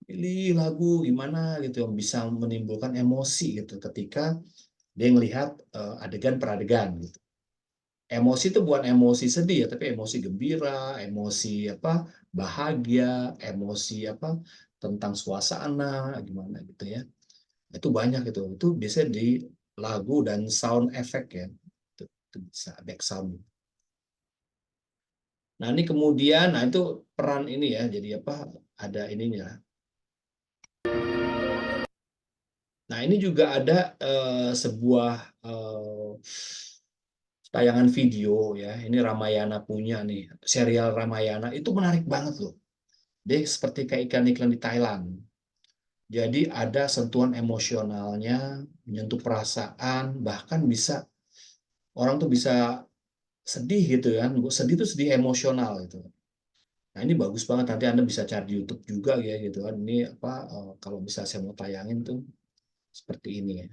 Pilih lagu gimana gitu yang bisa menimbulkan emosi gitu ketika dia ngelihat adegan per adegan gitu. Emosi itu bukan emosi sedih ya, tapi emosi gembira, emosi apa bahagia, emosi apa tentang suasana gimana gitu ya. Itu banyak itu. Itu biasanya di lagu dan sound effect ya. Itu bisa back sound. Nah, ini kemudian nah itu peran ini ya. Jadi apa ada ininya. Nah, ini juga ada sebuah tayangan video ya. Ini Ramayana punya nih, serial Ramayana itu menarik banget loh. Dia seperti kayak iklan-iklan di Thailand. Jadi ada sentuhan emosionalnya, menyentuh perasaan, bahkan bisa orang tuh bisa sedih gitu kan. Sedih itu sedih emosional gitu. Nah, ini bagus banget nanti Anda bisa cari di YouTube juga ya gitu kan. Ini apa kalau bisa saya mau tayangin tuh seperti ini ya.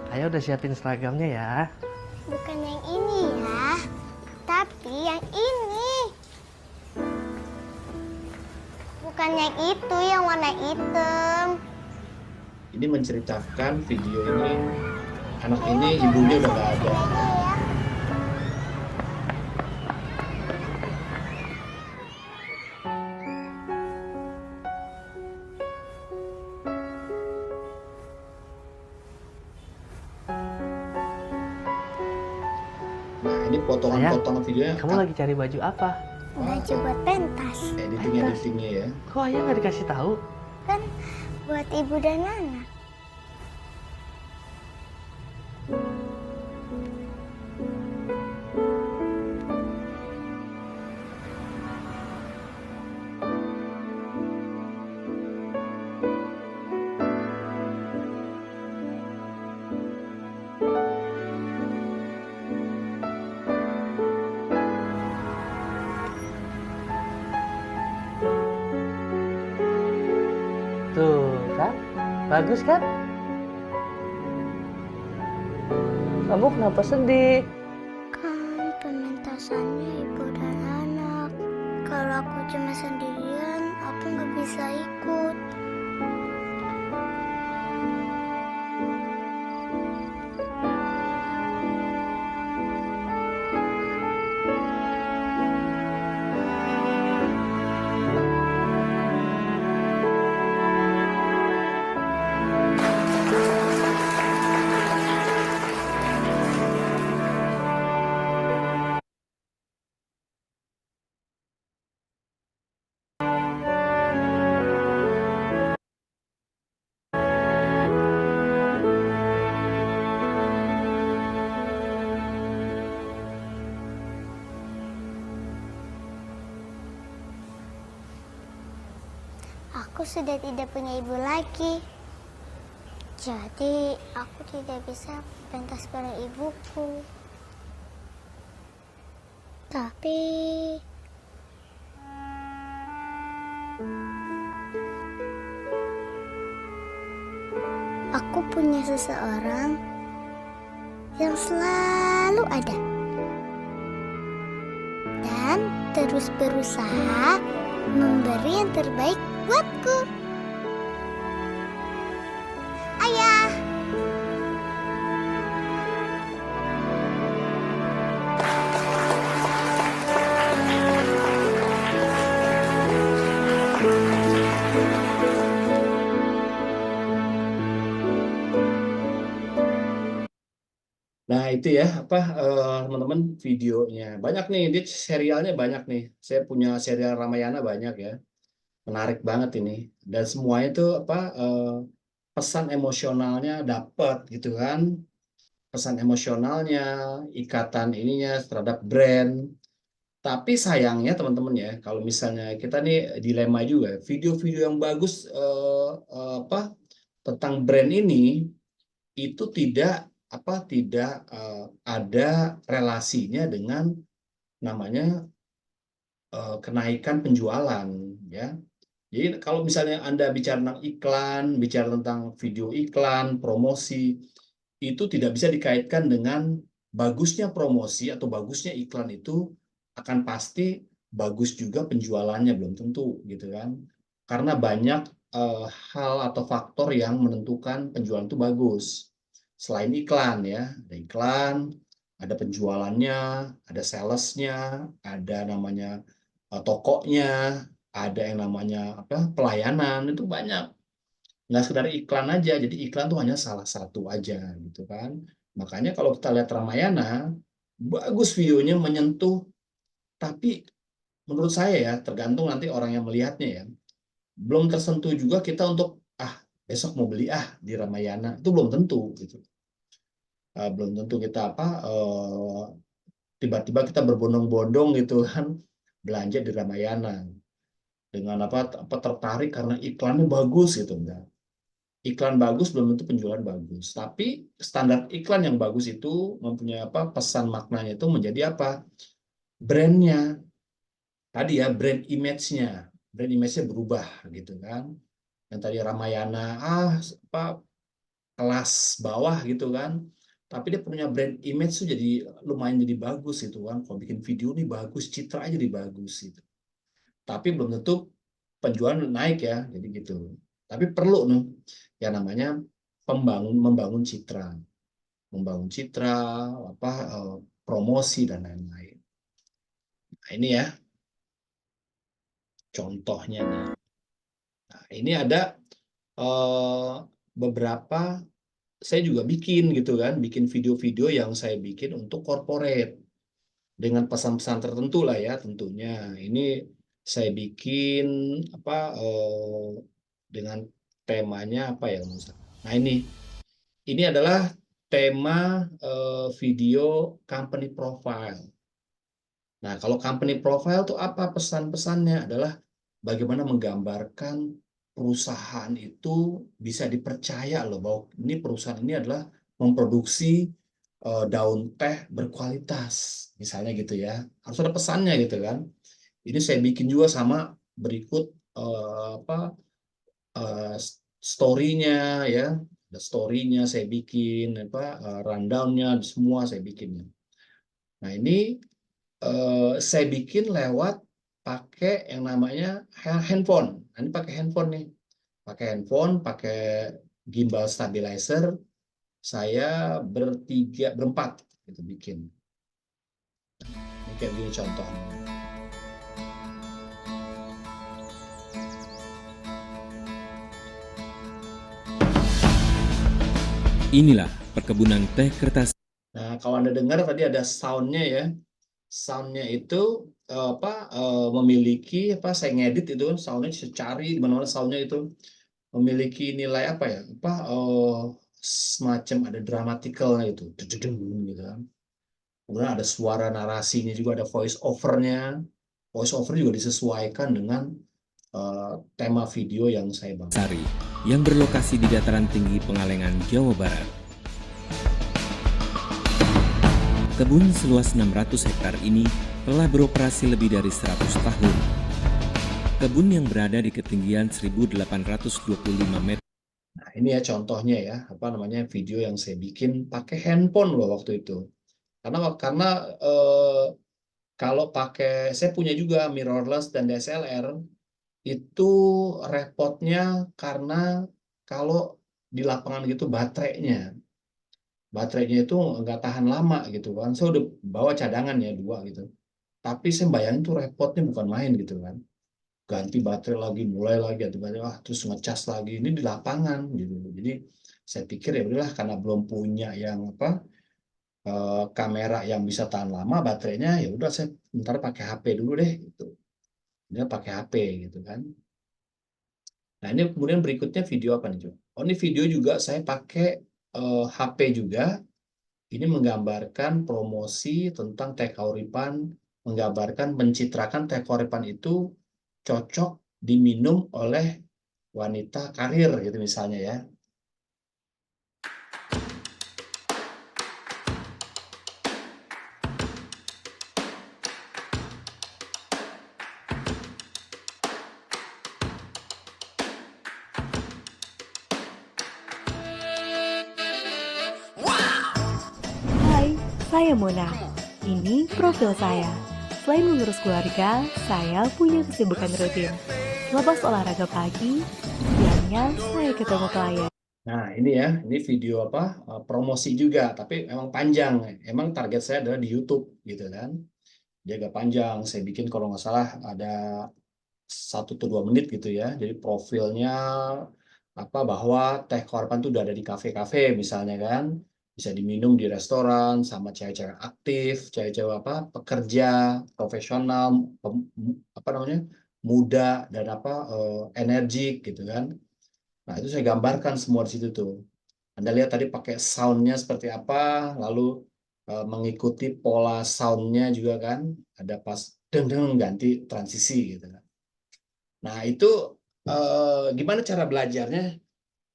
Ayo udah siapin seragamnya ya. Bukan yang ini ya, tapi yang ini. Bukan yang itu, yang warna hitam. Ini menceritakan video ini anak ini ibunya udah nggak ada. Nah, ini potongan-potongan videonya. Kamu lagi cari baju apa? Baju buat pentas. Editingnya ya. Kok ayah nggak dikasih tahu? Kan buat ibu dan anak. Tuh kan, bagus kan? Kamu kenapa sedih? Kan pementasannya ibu dan anak. Kalau aku cuma sendirian, aku nggak bisa ikut. Aku sudah tidak punya ibu lagi. Jadi aku tidak bisa pentas bareng ibuku. Tapi aku punya seseorang yang selalu ada. Dan dan terus berusaha memberi yang terbaik buatku. Ayah. Nah itu ya teman-teman videonya banyak nih, dia serialnya banyak nih. Saya punya serial Ramayana banyak ya, menarik banget ini. Dan semuanya itu pesan emosionalnya dapat gitu kan, pesan emosionalnya, ikatan ininya terhadap brand. Tapi sayangnya teman-teman ya, kalau misalnya kita nih dilema juga, video-video yang bagus tentang brand ini itu tidak ada relasinya dengan namanya kenaikan penjualan ya. Jadi kalau misalnya Anda bicara tentang iklan, bicara tentang video iklan, promosi, itu tidak bisa dikaitkan dengan bagusnya promosi atau bagusnya iklan itu akan pasti bagus juga penjualannya, belum tentu gitu kan. Karena banyak hal atau faktor yang menentukan penjualan itu bagus. Selain iklan ya, ada iklan, ada penjualannya, ada salesnya, ada namanya tokonya, ada yang namanya pelayanan, itu banyak. Nggak sekedar iklan aja, jadi iklan tuh hanya salah satu aja gitu kan. Makanya kalau kita lihat Ramayana, bagus videonya, menyentuh, tapi menurut saya ya, tergantung nanti orang yang melihatnya ya, belum tersentuh juga kita untuk besok mau beli di Ramayana, itu belum tentu gitu. Belum tentu kita tiba-tiba kita berbondong-bondong gitu kan belanja di Ramayana dengan tertarik karena iklannya bagus gitu, enggak. Iklan bagus belum tentu penjualan bagus, tapi standar iklan yang bagus itu mempunyai pesan maknanya itu menjadi brandnya tadi ya, brand image-nya berubah gitu kan. Yang tadi Ramayana kelas bawah gitu kan, tapi dia punya brand image tuh jadi lumayan jadi bagus gitu kan. Kalau bikin video nih bagus, citra aja jadi bagus gitu. Tapi belum tentu penjualan naik ya, jadi gitu. Tapi perlu nih yang namanya membangun citra, promosi dan lain-lain. Nah, ini ya contohnya nih. Nah, ini ada beberapa saya juga bikin gitu kan, bikin video-video yang saya bikin untuk corporate dengan pesan-pesan tertentu lah ya tentunya. Ini saya bikin dengan temanya ya. Nah ini adalah tema video company profile. Nah kalau company profile itu apa pesan-pesannya adalah bagaimana menggambarkan perusahaan itu bisa dipercaya loh, bahwa ini perusahaan ini adalah memproduksi daun teh berkualitas misalnya gitu ya, harus ada pesannya gitu kan. Ini saya bikin juga sama berikut story-nya ya, story-nya saya bikin rundown-nya semua saya bikin. Nah ini saya bikin lewat pakai yang namanya handphone. Nah, ini pakai handphone nih, pakai gimbal stabilizer. Saya berempat gitu bikin. Ini kayak gini contohnya. Inilah perkebunan teh kertas. Nah, kalau Anda dengar tadi ada sound-nya ya. Sound-nya itu memiliki saya ngedit itu sound-nya, cari di mana-mana sound-nya itu memiliki nilai semacam ada dramaticalnya itu, gitu kan. Kemudian ada suara narasinya juga, ada voice over-nya. Voice over juga disesuaikan dengan tema video yang saya bangun. Sari, yang berlokasi di dataran tinggi Pengalengan, Jawa Barat. Kebun seluas 600 hektar ini telah beroperasi lebih dari 100 tahun. Kebun yang berada di ketinggian 1825 meter. Nah, ini ya contohnya ya, video yang saya bikin pakai handphone loh waktu itu. Karena kalau pakai, saya punya juga mirrorless dan DSLR, itu repotnya karena kalau di lapangan gitu baterainya itu nggak tahan lama gitu kan. Saya udah bawa cadangan ya 2 gitu. Tapi saya bayangin tuh repotnya bukan main gitu kan. Ganti baterai lagi, mulai lagi ganti baterai, terus ngecas lagi, ini di lapangan gitu. Jadi saya pikir ya udahlah, karena belum punya yang kamera yang bisa tahan lama baterainya, ya udah saya bentar pakai HP dulu deh gitu. Dia pakai HP gitu kan. Nah, ini kemudian berikutnya video apa nih, Jo? Oh, ini video juga saya pakai HP juga. Ini menggambarkan promosi tentang Teh Kauripan, menggambarkan, mencitrakan Teh Kauripan itu cocok diminum oleh wanita karir gitu misalnya ya. Hai, saya Mona. Ini profil saya. Selain mengurus keluarga, saya punya kesibukan rutin. Lepas olahraga pagi, siangnya saya ketemu klien. Nah, ini ya, ini video promosi juga, tapi emang panjang. Emang target saya adalah di YouTube gitu kan. Dia agak panjang, saya bikin kalau nggak salah ada 1 atau 2 menit gitu ya. Jadi profilnya bahwa Teh Kauripan itu udah ada di kafe-kafe misalnya kan, bisa diminum di restoran sama cewek-cewek aktif, cewek-cewek pekerja, profesional, muda dan energik gitu kan. Nah, itu saya gambarkan semua di situ tuh. Anda lihat tadi pakai soundnya seperti apa, lalu mengikuti pola soundnya juga kan, ada pas deng ganti transisi gitu kan. Nah, itu gimana cara belajarnya?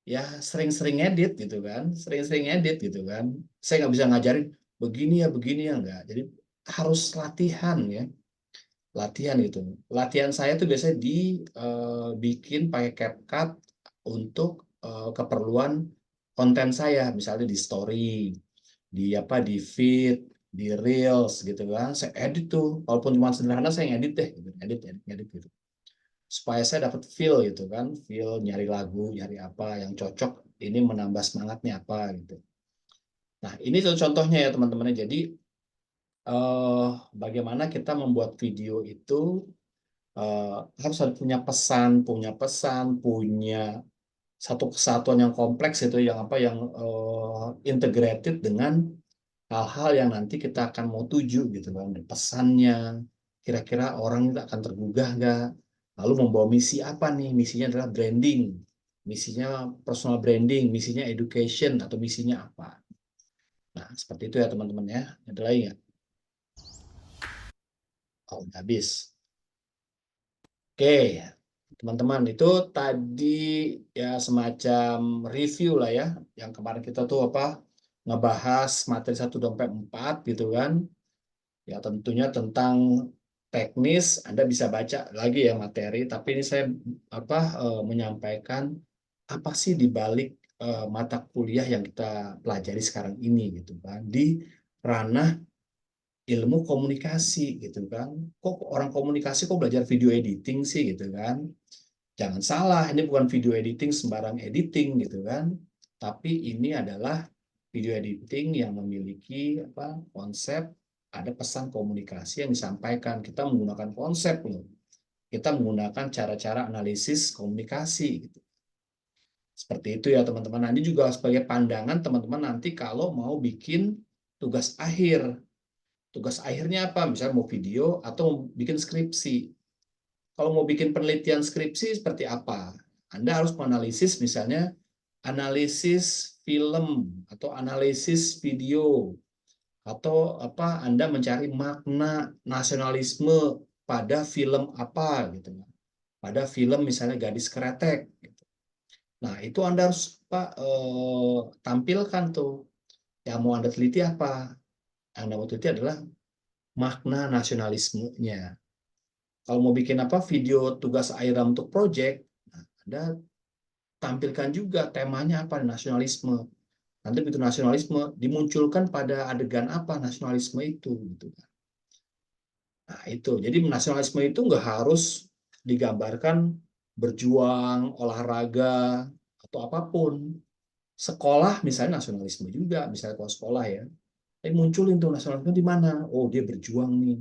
Ya sering-sering edit gitu kan, sering-sering edit gitu kan. Saya nggak bisa ngajarin begini ya enggak. Jadi harus latihan ya, latihan gitu. Latihan saya tuh biasanya dibikin pakai CapCut untuk keperluan konten saya, misalnya di story, di feed, di reels gitu kan. Saya edit tuh, walaupun cuma sederhana saya ngedit deh, gitu. Edit gitu. Supaya saya dapat feel gitu kan, feel nyari lagu, nyari apa yang cocok, ini menambah semangatnya apa gitu. Nah, ini contohnya ya teman-teman. Jadi bagaimana kita membuat video itu harus punya pesan, punya satu kesatuan yang kompleks itu, yang integrated dengan hal-hal yang nanti kita akan mau tuju gitu kan. Pesannya, kira-kira orang itu akan tergugah nggak? Lalu membawa misi apa nih? Misinya adalah branding, misinya personal branding, misinya education, atau misinya apa? Nah, seperti itu ya teman-teman ya. Ada lagi nggak? Oh, udah habis. Oke, teman-teman, itu tadi ya semacam review lah ya. Yang kemarin kita tuh ngebahas materi 1-4 gitu kan. Ya tentunya tentang teknis, Anda bisa baca lagi ya materi, tapi ini saya menyampaikan apa sih di balik mata kuliah yang kita pelajari sekarang ini gitu kan, di ranah ilmu komunikasi gitu kan. Kok orang komunikasi kok belajar video editing sih gitu kan. Jangan salah, ini bukan video editing sembarang editing gitu kan, tapi ini adalah video editing yang memiliki konsep, ada pesan komunikasi yang disampaikan. Kita menggunakan konsep loh. Kita menggunakan cara-cara analisis komunikasi gitu. Seperti itu ya teman-teman. Nanti juga sebagai pandangan teman-teman nanti kalau mau bikin tugas akhir. Tugas akhirnya apa? Misalnya mau video atau mau bikin skripsi. Kalau mau bikin penelitian skripsi seperti apa? Anda harus menganalisis misalnya analisis film atau analisis video, atau Anda mencari makna nasionalisme pada film apa gitu, pada film misalnya Gadis Kretek gitu. Nah, itu Anda harus tampilkan tuh. Yang mau Anda teliti apa? Anda mau teliti adalah makna nasionalismenya. Kalau mau bikin video tugas akhir untuk project, Anda tampilkan juga temanya apa, nasionalisme. Nanti begitu nasionalisme dimunculkan pada adegan apa nasionalisme itu gitu kan. Nah, itu. Jadi nasionalisme itu nggak harus digambarkan berjuang, olahraga, atau apapun. Sekolah misalnya nasionalisme juga, misalnya kalau sekolah ya. Tapi munculin tuh nasionalisme di mana? Oh, dia berjuang nih,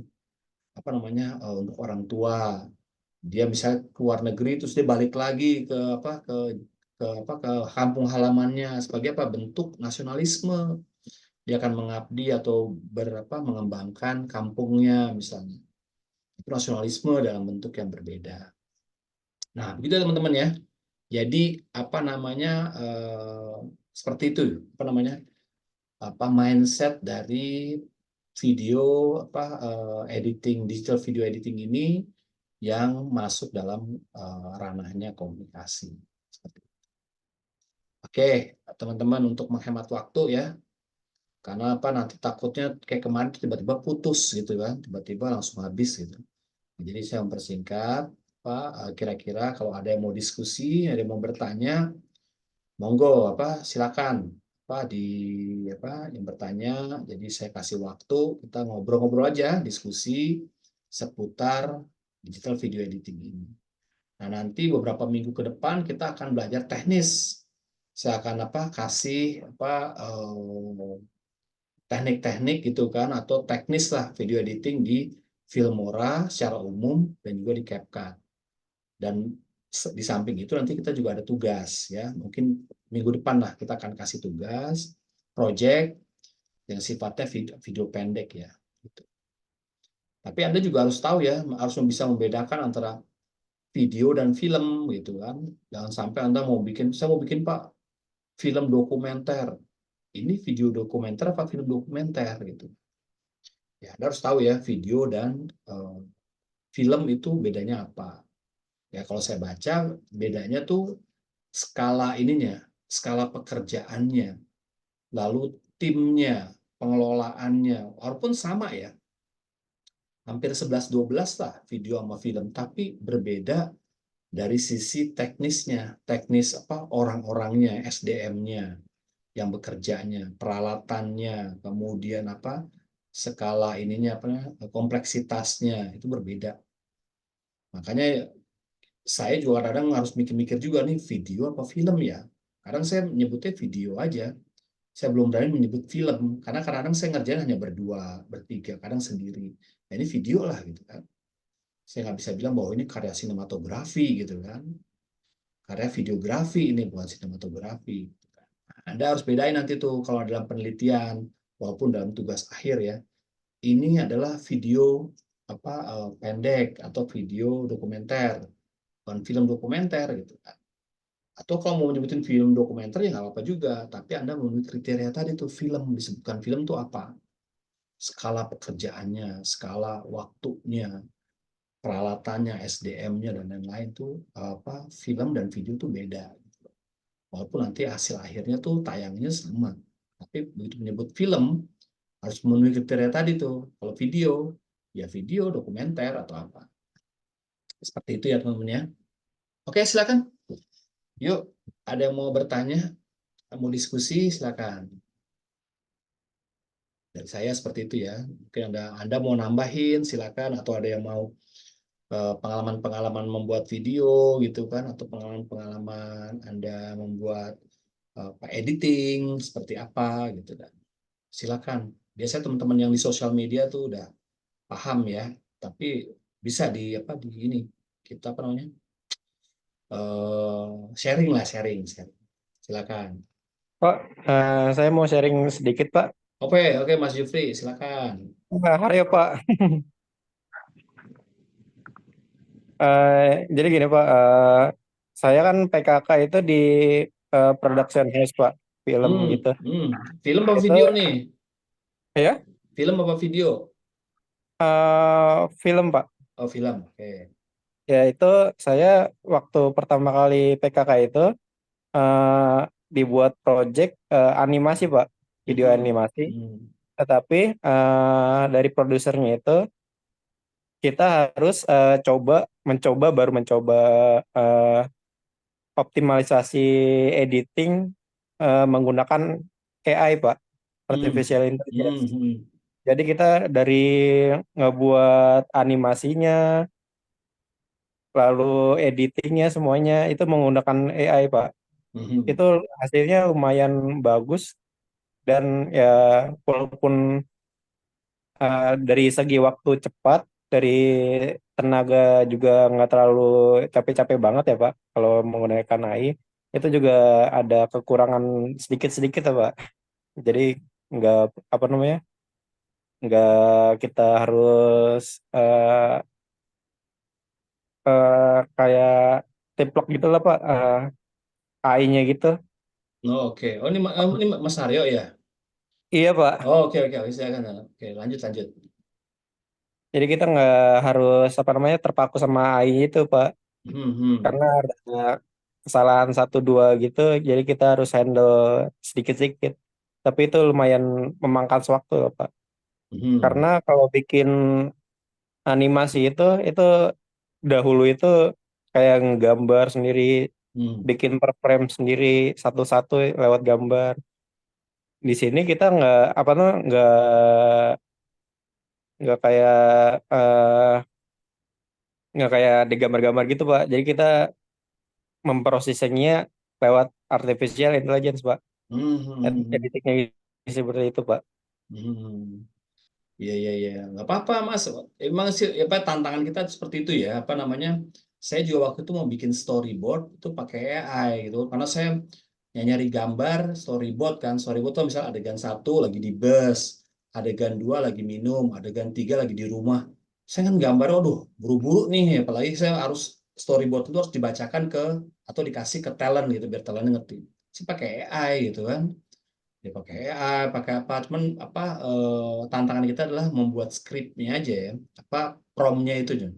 apa namanya, untuk orang tua. Dia bisa ke luar negeri terus dia balik lagi ke apa ke kampung halamannya sebagai apa? Bentuk nasionalisme. Dia akan mengabdi atau mengembangkan kampungnya misalnya. Itu nasionalisme dalam bentuk yang berbeda. Nah, begitu teman-teman ya. Jadi apa namanya seperti itu, apa namanya, mindset dari video editing, digital video editing ini yang masuk dalam ranahnya komunikasi. Seperti itu. Oke, teman-teman, untuk menghemat waktu ya, karena apa, nanti takutnya kayak kemarin tiba-tiba putus gitu kan, tiba-tiba langsung habis gitu. Jadi saya mempersingkat, Pak, kira-kira kalau ada yang mau diskusi, ada yang mau bertanya, monggo silakan yang bertanya. Jadi saya kasih waktu, kita ngobrol-ngobrol aja, diskusi seputar digital video editing ini. Nah, nanti beberapa minggu ke depan kita akan belajar teknis. Saya akan kasih teknik-teknik gitu kan, atau teknis lah video editing di Filmora secara umum dan juga di CapCut. Dan di samping itu nanti kita juga ada tugas ya, mungkin minggu depan lah kita akan kasih tugas project yang sifatnya video pendek ya gitu. Tapi Anda juga harus tahu ya, harus bisa membedakan antara video dan film gitu kan. Jangan sampai Anda saya mau bikin Pak film dokumenter, ini video dokumenter apa film dokumenter gitu ya. Anda harus tahu ya, video dan film itu bedanya apa ya. Kalau saya baca bedanya tuh skala skala pekerjaannya, lalu timnya, pengelolaannya, walaupun sama ya, hampir 11-12 lah video sama film, tapi berbeda dari sisi teknisnya, teknis orang-orangnya, SDM-nya, yang bekerjanya, peralatannya, kemudian skala kompleksitasnya itu berbeda. Makanya saya juga kadang harus mikir-mikir juga nih, video apa film ya. Kadang saya menyebutnya video aja. Saya belum berani menyebut film, karena kadang-kadang saya ngerjain hanya berdua, bertiga, kadang sendiri. Nah, ini video lah gitu kan. Saya nggak bisa bilang bahwa ini karya sinematografi gitu kan. Karya videografi ini, bukan sinematografi. Anda harus bedain nanti tuh kalau dalam penelitian, walaupun dalam tugas akhir ya. Ini adalah video pendek atau video dokumenter, bukan film dokumenter gitu kan. Atau kalau mau menyebutin film dokumenter ya nggak apa-apa juga, tapi Anda memenuhi kriteria tadi tuh, film, disebutkan film tuh apa, skala pekerjaannya, skala waktunya, peralatannya, SDM-nya dan lain-lain tuh film dan video tuh beda. Walaupun nanti hasil akhirnya tuh tayangnya sama, tapi begitu menyebut film harus memenuhi kriteria tadi tuh. Kalau video ya video dokumenter atau apa. Seperti itu ya teman-teman ya. Oke, silakan. Yuk, ada yang mau bertanya, mau diskusi, silakan. Dari saya seperti itu ya. Mungkin Anda mau nambahin, silakan. Atau ada yang mau pengalaman-pengalaman membuat video gitu kan, atau pengalaman-pengalaman Anda membuat editing seperti apa gitu kan. Silakan. Biasanya teman-teman yang di sosial media tuh udah paham ya. Tapi bisa di ini kita sharing lah, sharing. Silakan. Pak, saya mau sharing sedikit, Pak. Oke, Mas Jufri, silakan. Hari ya, Pak. Jadi gini, Pak. Saya kan PKK itu di production house, Pak. Film gitu. Film apa Itu, video nih? ya? Film apa video? Film, Pak. Oh, film. Oke. Ya, itu saya waktu pertama kali PKK itu dibuat project animasi, Pak. Video animasi. Tetapi dari produsernya itu kita harus baru mencoba optimalisasi editing menggunakan AI, Pak, artificial intelligence. Jadi kita dari ngebuat animasinya, lalu editingnya semuanya itu menggunakan AI, Pak. Mhm. Itu hasilnya lumayan bagus dan ya walaupun dari segi waktu cepat, dari tenaga juga nggak terlalu capek-capek banget ya Pak. Kalau menggunakan AI itu juga ada kekurangan sedikit-sedikit ya Pak. Jadi nggak apa namanya, nggak kita harus eh, kayak templok gitu lah Pak, AI-nya gitu. Oh, oke. Oh, ini Mas Aryo ya? Iya Pak. Oh, oke, oke, oke, silakan. Oke, lanjut, lanjut. Jadi kita nggak harus apa namanya terpaku sama AI itu Pak. Mhm. Karena ada kesalahan satu dua gitu, jadi kita harus handle sedikit-sedikit. Tapi itu lumayan memangkas waktu loh, Pak. Karena Mhm. kalau bikin animasi itu dahulu itu kayak nggambar sendiri, Mhm. bikin per frame sendiri satu-satu lewat gambar. Di sini kita apa tuh nggak kayak eh nggak kayak di gambar-gambar gitu, Pak. Jadi kita memprosesingnya lewat artificial intelligence, Pak. Mhm. Editingnya seperti itu, Pak. Mhm. Iya, iya, iya. Nggak apa-apa, Mas. Emang sih, apa tantangan kita seperti itu ya. Apa namanya? Saya juga waktu itu mau bikin storyboard itu pakai AI gitu. Karena saya nyari gambar storyboard kan. Storyboard tuh misalnya adegan satu lagi di bus, adegan dua lagi minum, adegan tiga lagi di rumah. Saya kan gambar, aduh, buru-buru nih. Apalagi saya harus storyboard itu harus dibacakan ke atau dikasih ke talent gitu biar talent ngerti. Saya pakai AI gitu kan. Ya pakai AI, pakai apa, cuman apa tantangan kita adalah membuat skripnya aja ya, apa promptnya itu Jon.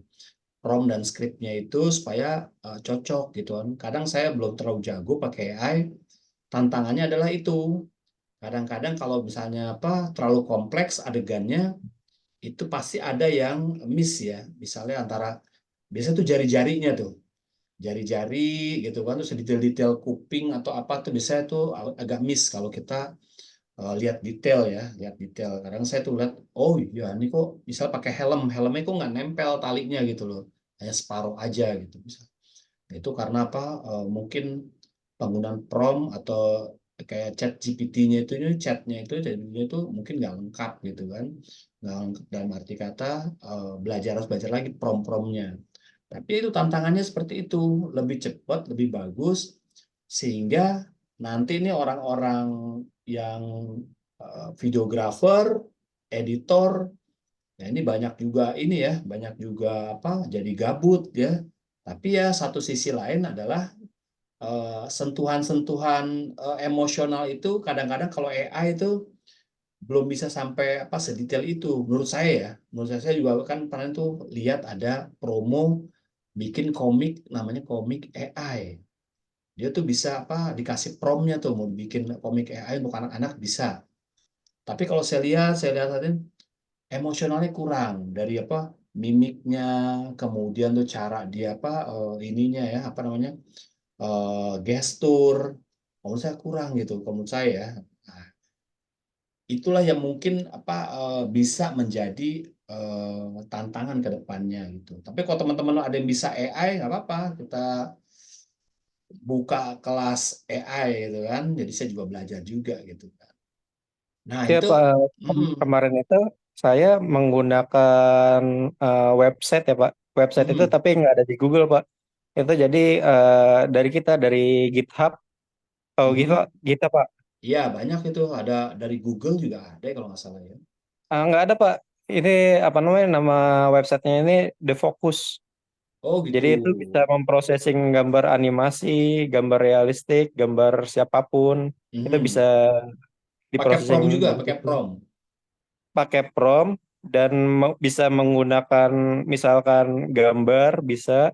Prompt dan skripnya itu supaya cocok gitu kan. Kadang saya belum terlalu jago pakai AI, tantangannya adalah itu. Kadang-kadang kalau misalnya apa terlalu kompleks adegannya, itu pasti ada yang miss ya. Misalnya antara biasanya tuh jari-jarinya tuh, jari-jari gitu kan, terus detail-detail kuping atau apa tuh biasanya tuh agak miss kalau kita lihat detail ya, lihat detail. Kadang saya tuh lihat, oh iya ini kok misal pakai helm, helmnya kok nggak nempel talinya gitu loh, hanya separuh aja gitu. Itu karena apa? Mungkin penggunaan prompt atau kayak chat GPT-nya itu, chatnya itu, jadinya itu mungkin nggak lengkap gitu kan, nggak lengkap dalam arti kata harus belajar lagi prompt-promptnya. Tapi itu tantangannya seperti itu, lebih cepat, lebih bagus, sehingga nanti ini orang-orang yang videografer, editor, nah ini banyak juga ini ya, banyak juga apa jadi gabut ya. Tapi ya satu sisi lain adalah sentuhan-sentuhan emosional itu kadang-kadang kalau AI itu belum bisa sampai apa sedetail itu menurut saya ya. Menurut saya juga kan pernah tuh lihat ada promo bikin komik namanya komik AI. Dia tuh bisa apa dikasih promptnya tuh mau bikin komik AI untuk anak-anak bisa. Tapi kalau saya lihat tadi emosionalnya kurang dari apa mimiknya, kemudian tuh cara dia apa ininya ya apa namanya gestur, menurut saya kurang gitu, menurut saya ya. Nah, itulah yang mungkin apa bisa menjadi tantangan ke depannya gitu. Tapi kalau teman-teman ada yang bisa AI nggak apa-apa, kita buka kelas AI gitu kan. Jadi saya juga belajar juga gitu kan. Nah Ya itu, Pak, mm, kemarin itu saya menggunakan website ya Pak. Website itu mm, tapi nggak ada di Google Pak. Itu jadi dari kita dari GitHub. Oh mm. GitHub Pak. Iya banyak itu ada dari Google juga ada kalau nggak salah ya. Nggak ada Pak. Ini apa namanya nama websitenya ini The Focus. Oh Jadi gitu. itu bisa memprosesing gambar animasi, gambar realistik, gambar siapapun. Itu bisa Mhm. Pakai diprosesing prompt juga, dari pakai situ. prompt. Pakai prompt dan bisa menggunakan misalkan gambar bisa,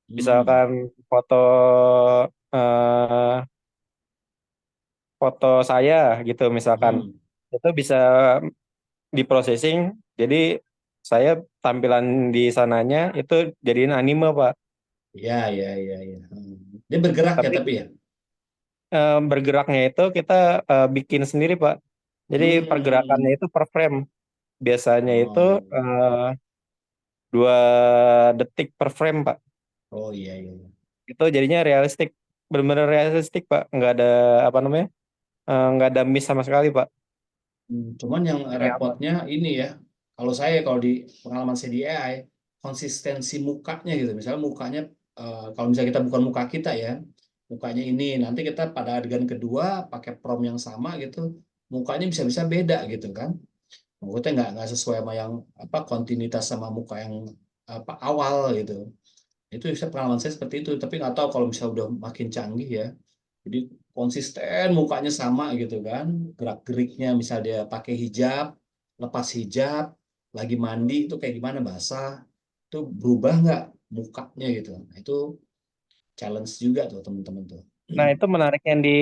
Hmm. misalkan foto eh, foto saya gitu misalkan. Mhm. Itu bisa diprosesing. Jadi saya tampilan di sananya itu jadiin anime, Pak. Ya, ya, ya, ya. Dia bergerak ya Tapi tapi ya. bergeraknya itu kita bikin sendiri, Pak. Jadi pergerakannya Hmm. itu per frame. biasanya itu Oh, 2 detik per frame Pak. oh iya iya. Iya. Itu jadinya realistik, benar-benar realistik Pak, nggak ada apa namanya, nggak ada miss sama sekali Pak. Cuman yang Jadi aman. repotnya ini ya, kalau di pengalaman saya di AI, konsistensi mukanya gitu. Misalnya mukanya, kalau misalnya kita bukan muka kita ya, mukanya ini, nanti kita pada adegan kedua pakai prompt yang sama gitu, mukanya bisa-bisa beda gitu kan. Maksudnya nggak sesuai sama yang apa kontinuitas sama muka yang apa awal gitu. Itu bisa pengalaman saya seperti itu, tapi nggak tahu kalau misalnya udah makin canggih ya. Jadi konsisten mukanya sama gitu kan, gerak-geriknya misal dia pakai hijab, lepas hijab, lagi mandi itu kayak gimana basah, itu berubah nggak mukanya gitu. Nah, itu challenge juga tuh teman-teman tuh. Nah, itu menariknya di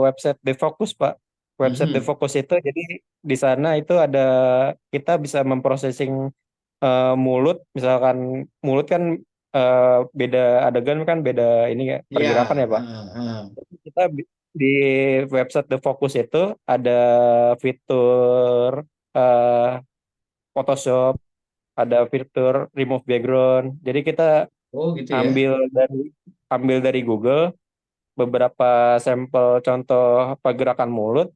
website Defocus, Pak. Website Mhm. Defocus itu, jadi di sana itu ada, kita bisa memprosesing mulut, misalkan mulut kan beda adegan kan beda ini ya, Iya, pergerakan ya, Pak. heeh, heeh. Kita di website Defocus itu ada fitur eh, Photoshop, ada fitur remove background. Jadi kita Oh gitu ya. ambil dari ambil dari Google beberapa sampel contoh pergerakan mulut.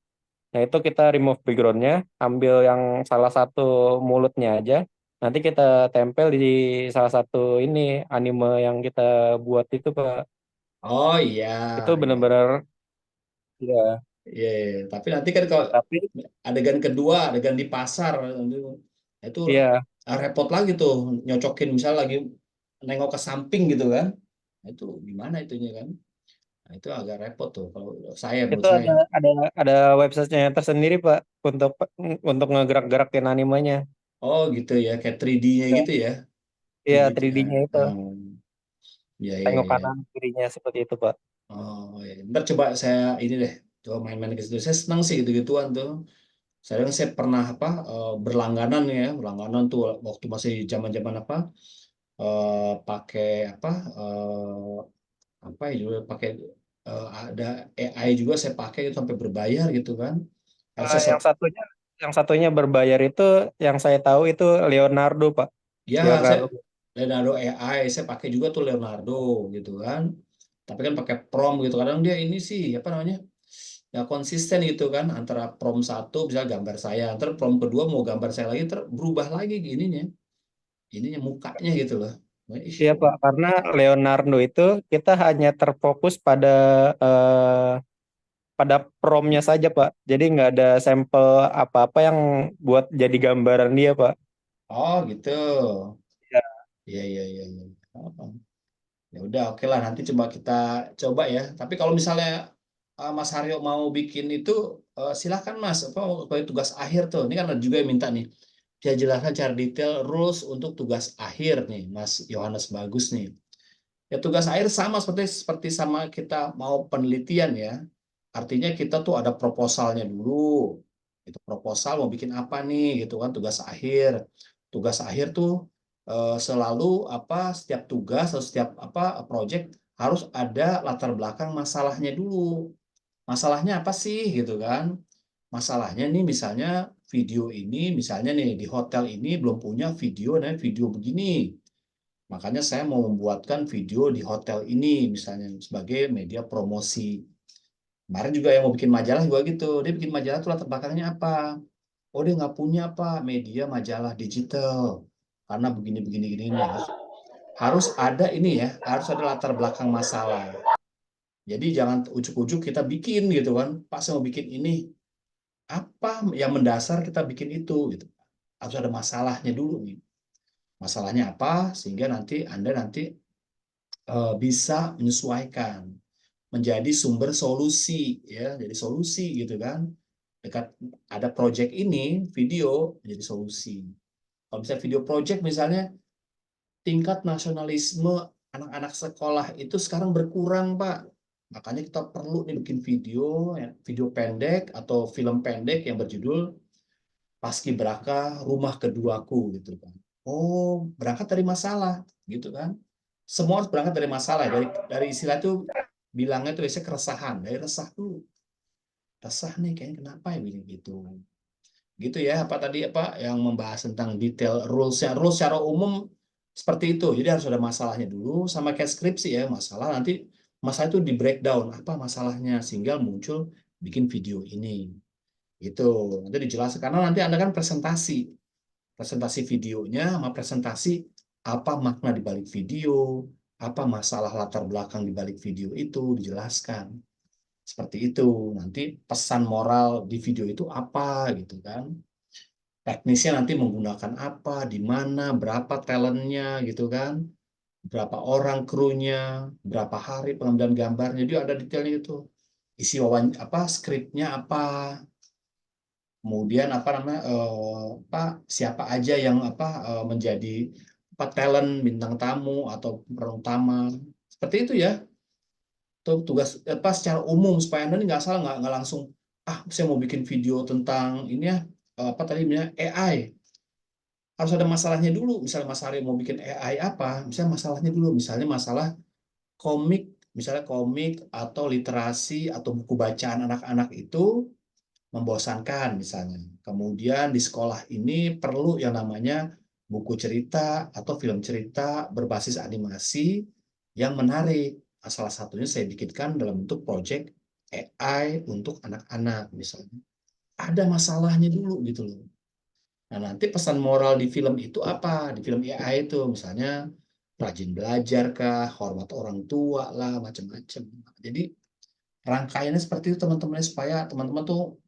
Nah, itu kita remove backgroundnya, ambil yang salah satu mulutnya aja. Nanti kita tempel di salah satu ini anime yang kita buat itu, Pak. Oh iya, Itu iya. benar-benar ya. Iya, iya. Tapi nanti kan kalau Tapi adegan kedua, adegan di pasar, itu ya, repot lagi tuh nyocokin misalnya lagi nengok ke samping gitu kan. Nah, itu gimana itunya kan? Nah, itu agak repot tuh kalau saya itu menurut saya. ada websitenya tersendiri, Pak, untuk ngegerak-gerakin animenya. Oh gitu ya, kayak 3D-nya Ya, gitu ya. iya, 3D. 3D-nya itu. Iya, iya, Tengok iya. kanan kirinya seperti itu, Pak. Oh, iya. Ntar coba saya ini deh, coba main-main ke situ. Saya senang sih gitu-gituan tuh. Saya pernah apa berlangganan ya, berlangganan tuh waktu masih zaman-zaman apa pakai apa ya juga pakai ada AI juga saya pakai itu sampai berbayar gitu kan. Eh, Harusnya yang satunya yang satunya berbayar itu, yang saya tahu itu Leonardo, Pak. ya saya Leonardo. Leonardo AI saya pakai juga tuh Leonardo gitu kan. Tapi kan pakai prompt gitu kadang dia ini sih apa namanya ya konsisten gitu kan antara prompt satu bisa gambar saya, ntar prompt kedua mau gambar saya lagi berubah lagi ininya mukanya gitu loh. Nah, ih, Iya, kok. Pak, karena Leonardo itu kita hanya terfokus eh, pada promnya saja, Pak. Jadi nggak ada sampel apa-apa yang buat jadi gambaran dia, Pak. Oh gitu. Ya, Iya iya iya. Iya. Oh, ya udah oke lah nanti coba kita coba ya. Tapi kalau misalnya Mas Haryo mau bikin itu silahkan Mas. Apa sebagai tugas akhir tuh. Ini kan ada juga yang minta nih. Dia jelaskan secara detail rules untuk tugas akhir nih Mas Yohanes Bagus nih. Ya tugas akhir sama seperti seperti sama kita mau penelitian ya. Artinya kita tuh ada proposalnya dulu. Itu proposal mau bikin apa nih gitu kan tugas akhir. Tugas akhir tuh selalu apa setiap tugas atau setiap apa project harus ada latar belakang masalahnya dulu. Masalahnya apa sih gitu kan? Masalahnya nih misalnya video ini misalnya nih di hotel ini belum punya video dan video begini. Makanya saya mau membuatkan video di hotel ini misalnya sebagai media promosi. Kemarin juga yang mau bikin majalah juga gitu. Dia bikin majalah tuh latar belakangnya apa? Oh dia nggak punya apa media majalah digital karena begini ini harus ada ini ya harus ada latar belakang masalah. Jadi jangan ujuk-ujuk kita bikin gitu kan. Pas saya mau bikin ini apa yang mendasar kita bikin itu gitu. Harus ada masalahnya dulu nih. Masalahnya apa sehingga nanti Anda nanti bisa menyesuaikan menjadi sumber solusi ya jadi solusi gitu kan dekat ada project ini video menjadi solusi kalau misalnya video project misalnya tingkat nasionalisme anak-anak sekolah itu sekarang berkurang Pak makanya kita perlu nih bikin video ya, video pendek atau film pendek yang berjudul Paskibraka Rumah Keduaku gitu kan. Oh, berangkat dari masalah gitu kan. Semua harus berangkat dari masalah. Dari istilah itu bilangnya itu biasanya keresahan. Dari resah dulu. Resah nih kayaknya kenapa ya begini gitu. gitu ya, apa tadi apa yang membahas tentang detail rules-nya. Rules secara umum seperti itu. Jadi harus ada masalahnya dulu, sama kayak skripsi ya, masalah itu di breakdown apa masalahnya sehingga muncul bikin video ini. Gitu. Nanti dijelaskan karena nanti Anda kan presentasi videonya sama presentasi apa makna di balik video, apa masalah latar belakang di balik video itu dijelaskan. Seperti itu. Nanti pesan moral di video itu apa gitu kan. Teknisnya nanti menggunakan apa, di mana, berapa talentnya gitu kan. Berapa orang krunya, berapa hari pengambilan gambarnya, dia ada detailnya itu. Isi skripnya apa, kemudian apa namanya siapa aja yang menjadi talent bintang tamu atau pemeran utama. Seperti itu ya. Itu tugas secara umum supaya Anda nggak salah, nggak langsung saya mau bikin video tentang ini ya AI. Harus ada masalahnya dulu. Misalnya Mas Aryo mau bikin AI apa, misalnya masalahnya dulu, misalnya masalah komik atau literasi atau buku bacaan anak-anak itu membosankan misalnya. Kemudian di sekolah ini perlu yang namanya buku cerita atau film cerita berbasis animasi yang menarik. Salah satunya saya bikinkan dalam bentuk project AI untuk anak-anak misalnya. Ada masalahnya dulu gitu loh. Nah, nanti pesan moral di film itu apa? Di film AI itu misalnya rajin belajar kah, hormat orang tua lah, macam-macam. Jadi rangkaiannya seperti itu teman-teman, supaya teman-teman tuh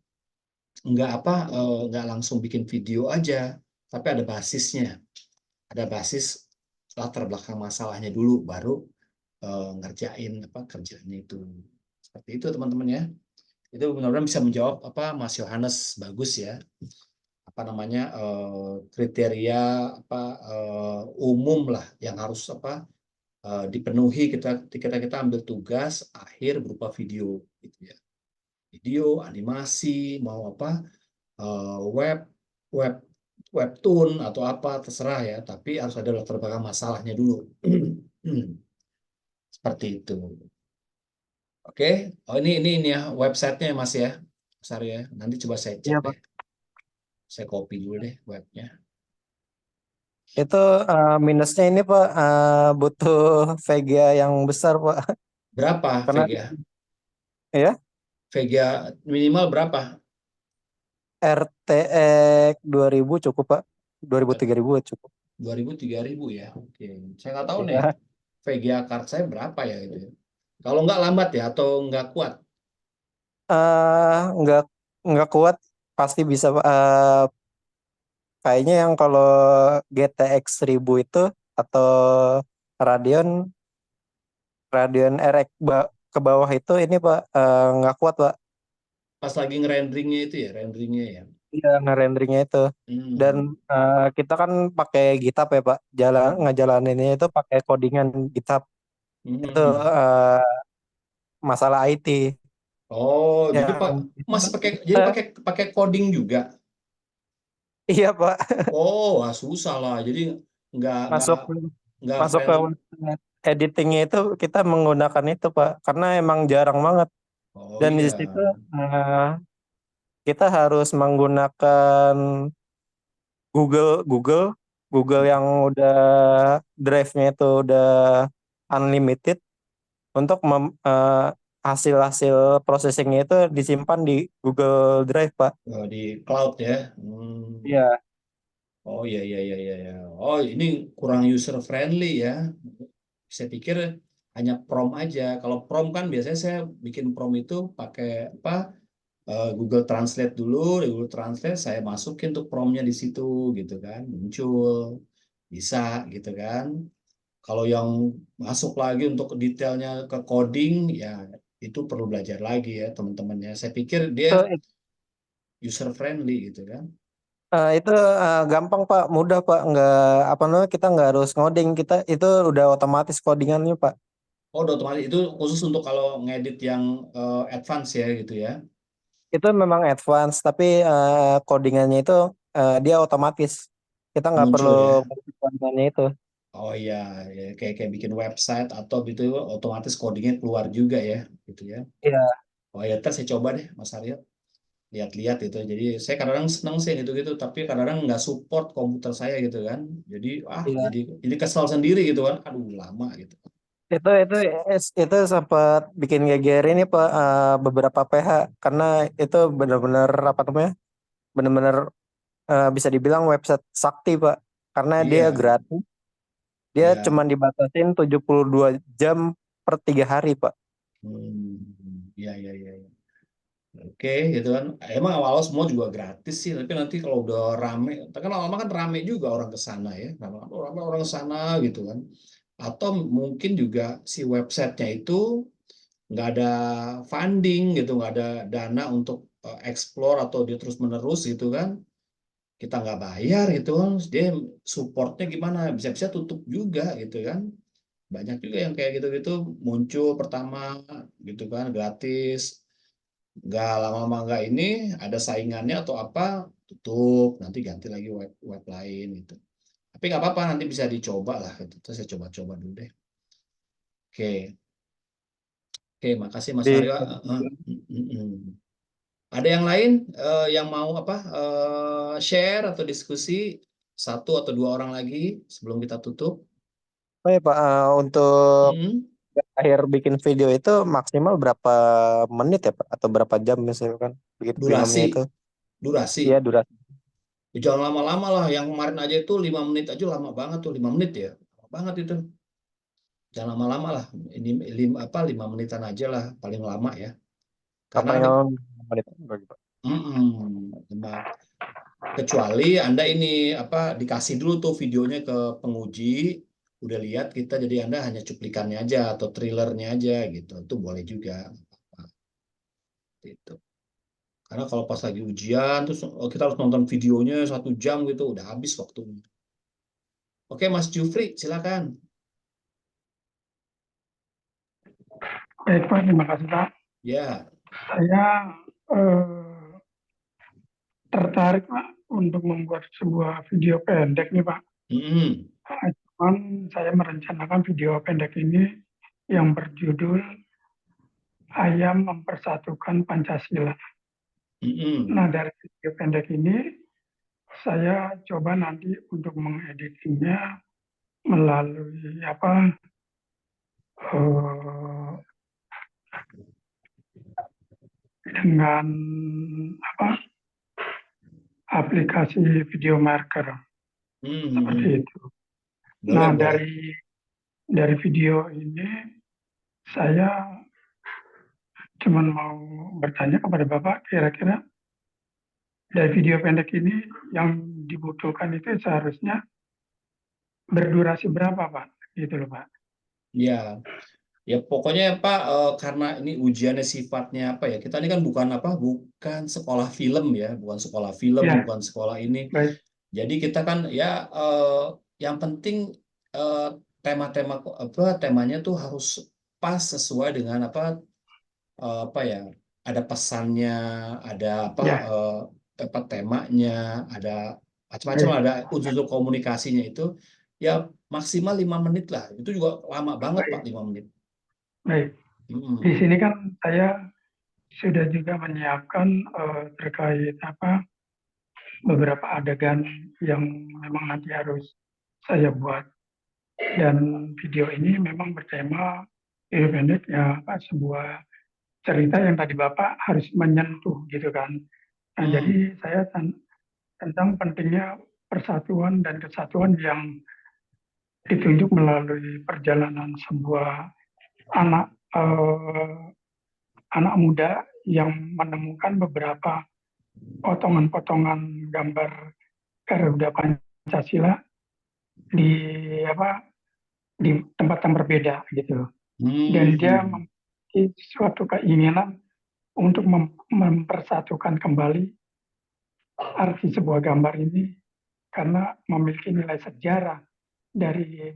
nggak langsung bikin video aja, tapi ada basisnya, ada basis latar belakang masalahnya dulu, baru ngerjain kerjanya itu. Seperti itu teman-teman ya. Itu benar-benar bisa menjawab Mas Yohanes, bagus ya. Kriteria umum lah yang harus dipenuhi kita ambil tugas akhir berupa video gitu ya. Video, animasi, mau webtoon atau apa terserah ya, tapi harus ada latar belakang masalahnya dulu. Seperti itu. Oke, ini ya websitenya Mas ya, Mas Aryo ya. Nanti coba saya cek Iya, deh. Pak. Saya copy dulu deh webnya. Itu minusnya ini Pak, butuh VGA yang besar Pak. Berapa Karena VGA? ya VGA minimal berapa? RTX 2000 cukup Pak. 2000 3000 cukup. 2000 3000 ya. Oke. Saya nggak tahu nih Ya. VGA card saya berapa ya gitu ya. Kalau nggak lambat ya atau nggak kuat? Nggak kuat pasti bisa Pak. Kayaknya yang kalau GTX 1000 itu atau Radeon RX ke bawah itu ini Pak nggak kuat Pak. Pas lagi ngerenderingnya itu ya, renderingnya ya. Iya, ngerenderingnya itu. Dan kita kan pakai GitHub ya Pak. Ngejalaninnya itu pakai codingan GitHub. Itu masalah IT. Oh, jadi Pak Yang masih kita, pakai coding juga. iya Pak, Oh, wah, susah lah. Jadi nggak nggak masuk nggak masuk ke friend. editingnya itu kita menggunakan itu Pak. Karena emang jarang banget. Oh Dan di iya. situ kita harus menggunakan Google yang udah drive-nya itu udah unlimited untuk hasil-hasil processingnya itu disimpan di Google Drive Pak. Oh, di cloud ya. Iya. Oh iya iya iya iya. Iya. Oh, ini kurang user friendly ya. Saya pikir hanya prom aja. Kalau prom kan biasanya saya bikin prom itu pakai Google Translate dulu. Di Google Translate saya masukin tuh promnya di situ gitu kan, muncul bisa gitu kan. Kalau yang masuk lagi untuk detailnya ke coding ya itu perlu belajar lagi ya teman-temannya. Saya pikir dia Itu, user friendly gitu kan. itu gampang Pak, mudah Pak, nggak apa namanya kita nggak harus ngoding, kita itu udah otomatis codingannya Pak. Oh, udah otomatis itu khusus untuk kalau ngedit yang advance ya gitu ya. Itu memang advance, tapi codingannya itu dia otomatis, kita nggak perlu Muncul ya. codingannya itu. Oh iya, ya, kayak bikin website atau gitu otomatis codingnya keluar juga ya, gitu ya. Iya. Oh ya, ntar saya coba deh, Mas Aryo. lihat-lihat gitu. Jadi saya kadang-kadang seneng sih gitu-gitu, tapi kadang-kadang nggak support komputer saya gitu kan. Jadi Iya. jadi kesel sendiri gitu kan. Aduh lama gitu. Itu sempat bikin gegerin ya Pak, beberapa PH karena itu benar-benar apa namanya, benar-benar bisa dibilang website sakti Pak, karena dia Iya, gratis, dia ya. cuma dibatasin 72 jam per 3 hari Pak. Iya, iya, iya. Iya. Oke, gitu kan. Emang awal-awal semua juga gratis sih, tapi nanti kalau udah rame, kan lama-lama kan rame juga orang ke sana ya, lama-lama orang ke sana gitu kan. Atau mungkin juga si websitenya itu nggak ada funding gitu, nggak ada dana untuk explore atau dia terus menerus gitu kan. Kita nggak bayar gitu kan, dia supportnya gimana? Bisa-bisa tutup juga gitu kan. Banyak juga yang kayak gitu-gitu muncul pertama gitu kan gratis, nggak lama-lama nggak ini ada saingannya atau apa tutup, nanti ganti lagi web lain gitu. Tapi nggak apa-apa, nanti bisa dicoba lah gitu. Terus saya coba-coba dulu deh. Oke, oke, makasih Mas Di Aryo. Ada yang lain yang mau apa share atau diskusi, satu atau dua orang lagi sebelum kita tutup? Oh ya Pak, untuk Mm-mm. akhir bikin video itu maksimal berapa menit ya Pak? Atau berapa jam misalkan bikin filmnya Durasi, itu? durasi. Iya durasi. Jangan lama-lama lah. Yang kemarin aja itu 5 menit aja lama banget tuh, 5 menit ya, lama banget itu. Jangan lama-lama lah. Ini 5 menitan aja lah paling lama ya. Karena Apa nanti yang menit bagi Pak? kecuali Anda ini apa dikasih dulu tuh videonya ke penguji, udah lihat kita, jadi Anda hanya cuplikannya aja atau trailernya aja gitu. Itu boleh juga. Gitu. Karena kalau pas lagi ujian terus kita harus nonton videonya 1 jam gitu, udah habis waktunya. Oke, Mas Jufri, silakan. Baik Pak, terima kasih Pak. Ya. Saya tertarik Pak untuk membuat sebuah video pendek nih Pak. Mm-mm. Cuman saya merencanakan video pendek ini yang berjudul Ayam Mempersatukan Pancasila. Mm-mm. Nah, dari video pendek ini saya coba nanti untuk mengeditnya melalui eh, dengan aplikasi video marker seperti Mm-mm. itu. Boleh, Nah, boleh. dari video ini saya cuma mau bertanya kepada Bapak, kira-kira dari video pendek ini yang dibutuhkan itu seharusnya berdurasi berapa, Pak? Gitu loh, Pak. Ya, ya pokoknya Pak, karena ini ujiannya sifatnya apa ya? Kita ini kan bukan sekolah film ya, bukan sekolah film, Ya, bukan sekolah ini. baik. Jadi kita kan ya yang penting eh, tema-tema temanya tuh harus pas sesuai dengan apa ya? Ada pesannya, ada Ya, temanya, ada macam-macam, baik. ada unsur komunikasinya itu ya maksimal 5 menit lah. Itu juga lama banget Pak, Baik. 5 menit. Baik. Di Mm-mm. sini kan saya sudah juga menyiapkan terkait beberapa adegan yang memang nanti harus saya buat. Dan video ini memang bertema video pendek ya sebuah cerita yang tadi Bapak harus menyentuh gitu kan. Nah, Hmm. jadi saya tentang pentingnya persatuan dan kesatuan yang ditunjuk melalui perjalanan sebuah anak eh, anak muda yang menemukan beberapa potongan-potongan gambar Garuda Pancasila di di tempat yang berbeda gitu. Dan dia Hmm. memiliki suatu keinginan untuk mempersatukan kembali arti sebuah gambar ini karena memiliki nilai sejarah dari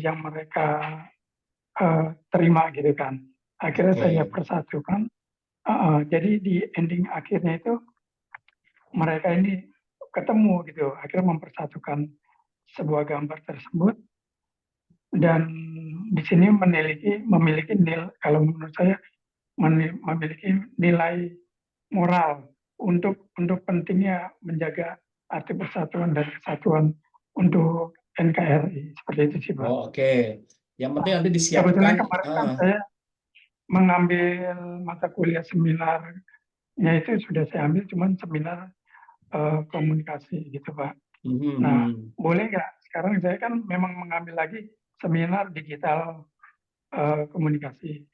yang mereka terima gitu kan. Akhirnya Oke. saya persatukan. Jadi di ending akhirnya itu mereka ini ketemu gitu. Akhirnya mempersatukan sebuah gambar tersebut dan di sini memiliki nilai, kalau menurut saya memiliki moral untuk pentingnya menjaga arti persatuan dan kesatuan untuk NKRI. Seperti itu sih, Pak. Oh, oke. Yang penting nanti Kebetulan disiapkan. kemarin kan saya mengambil mata kuliah seminarnya itu sudah saya ambil, cuman seminar komunikasi gitu, Pak. Nah, boleh nggak sekarang saya kan memang mengambil lagi seminar digital komunikasi.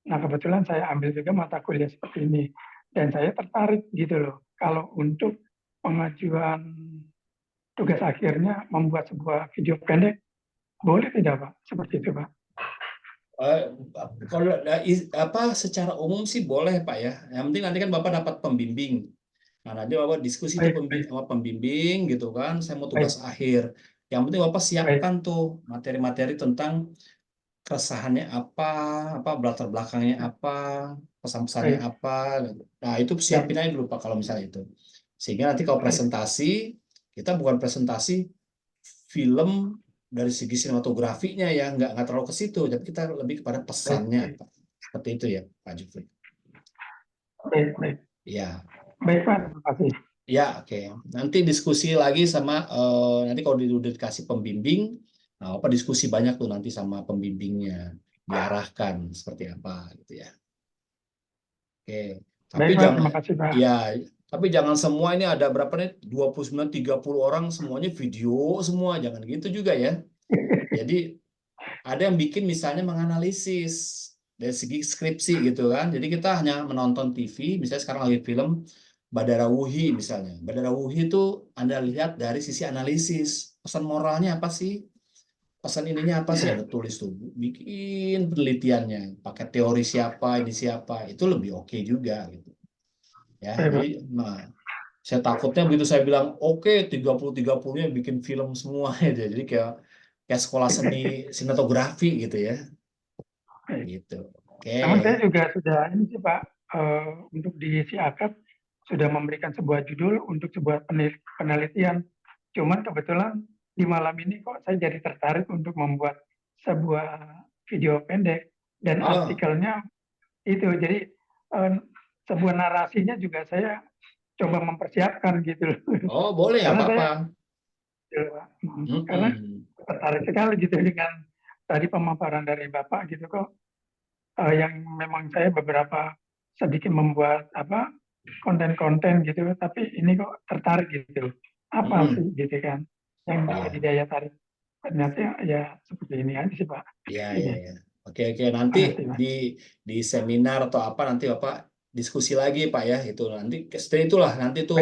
Nah, kebetulan saya ambil juga mata kuliah seperti ini. Dan saya tertarik gitu loh. Kalau untuk pengajuan tugas akhirnya membuat sebuah video pendek, boleh tidak, Pak? Seperti itu, Pak. Kalau secara umum sih boleh, Pak ya. Yang penting nanti kan Bapak dapat pembimbing. Nah, nanti Bapak diskusi tuh sama pembimbing gitu kan. Saya mau tugas akhir. Yang penting Bapak siapkan tuh materi-materi tentang keresahannya apa latar belakangnya apa, pesan-pesannya apa. Nah, itu siapin aja dulu Pak kalau misalnya itu. Sehingga nanti kalau presentasi, kita bukan presentasi film dari segi sinematografinya ya, nggak terlalu ke situ, tapi kita lebih kepada pesannya apa. Seperti itu ya, Pak Jufri. Baik. Ya. Baik, Pak. Terima kasih. Ya, oke. Nanti diskusi lagi sama, nanti kalau udah dikasih pembimbing, nah, apa diskusi banyak tuh nanti sama pembimbingnya, diarahkan seperti apa gitu ya. Oke. Tapi Baik, Pak. Terima kasih, Pak. ya, tapi jangan semua ini ada berapa nih 29 30 orang semuanya video semua, jangan gitu juga ya. Jadi ada yang bikin misalnya menganalisis dari segi skripsi gitu kan. Jadi kita hanya menonton TV, misalnya sekarang lagi film Badara Wuhi misalnya. Badara Wuhi itu Anda lihat dari sisi analisis. Pesan moralnya apa sih? Pesan ininya apa sih? Ada tulis tuh. Bikin penelitiannya. Pakai teori siapa, ini siapa. Itu lebih oke juga gitu. Ya, jadi saya takutnya begitu saya bilang oke 30-30-nya bikin film semua gitu. Jadi kayak sekolah seni sinematografi gitu ya. Gitu. Oke. Namun saya juga sudah ini sih Pak, untuk di Siakap sudah memberikan sebuah judul untuk sebuah penelitian. Cuman kebetulan di malam ini kok saya jadi tertarik untuk membuat sebuah video pendek dan artikelnya itu. Jadi sebuah narasinya juga saya coba mempersiapkan gitu. Oh, boleh ya apa-apa. Karena tertarik sekali gitu dengan tadi pemaparan dari Bapak gitu kok. Yang memang saya beberapa sedikit membuat konten-konten gitu, tapi ini kok tertarik gitu. Apa sih gitu kan yang menjadi daya tarik? Ternyata ya seperti ini aja sih Pak. Iya. Oke. Nanti di seminar atau apa nanti Bapak diskusi lagi Pak ya. Itu nanti setelah itulah nanti tuh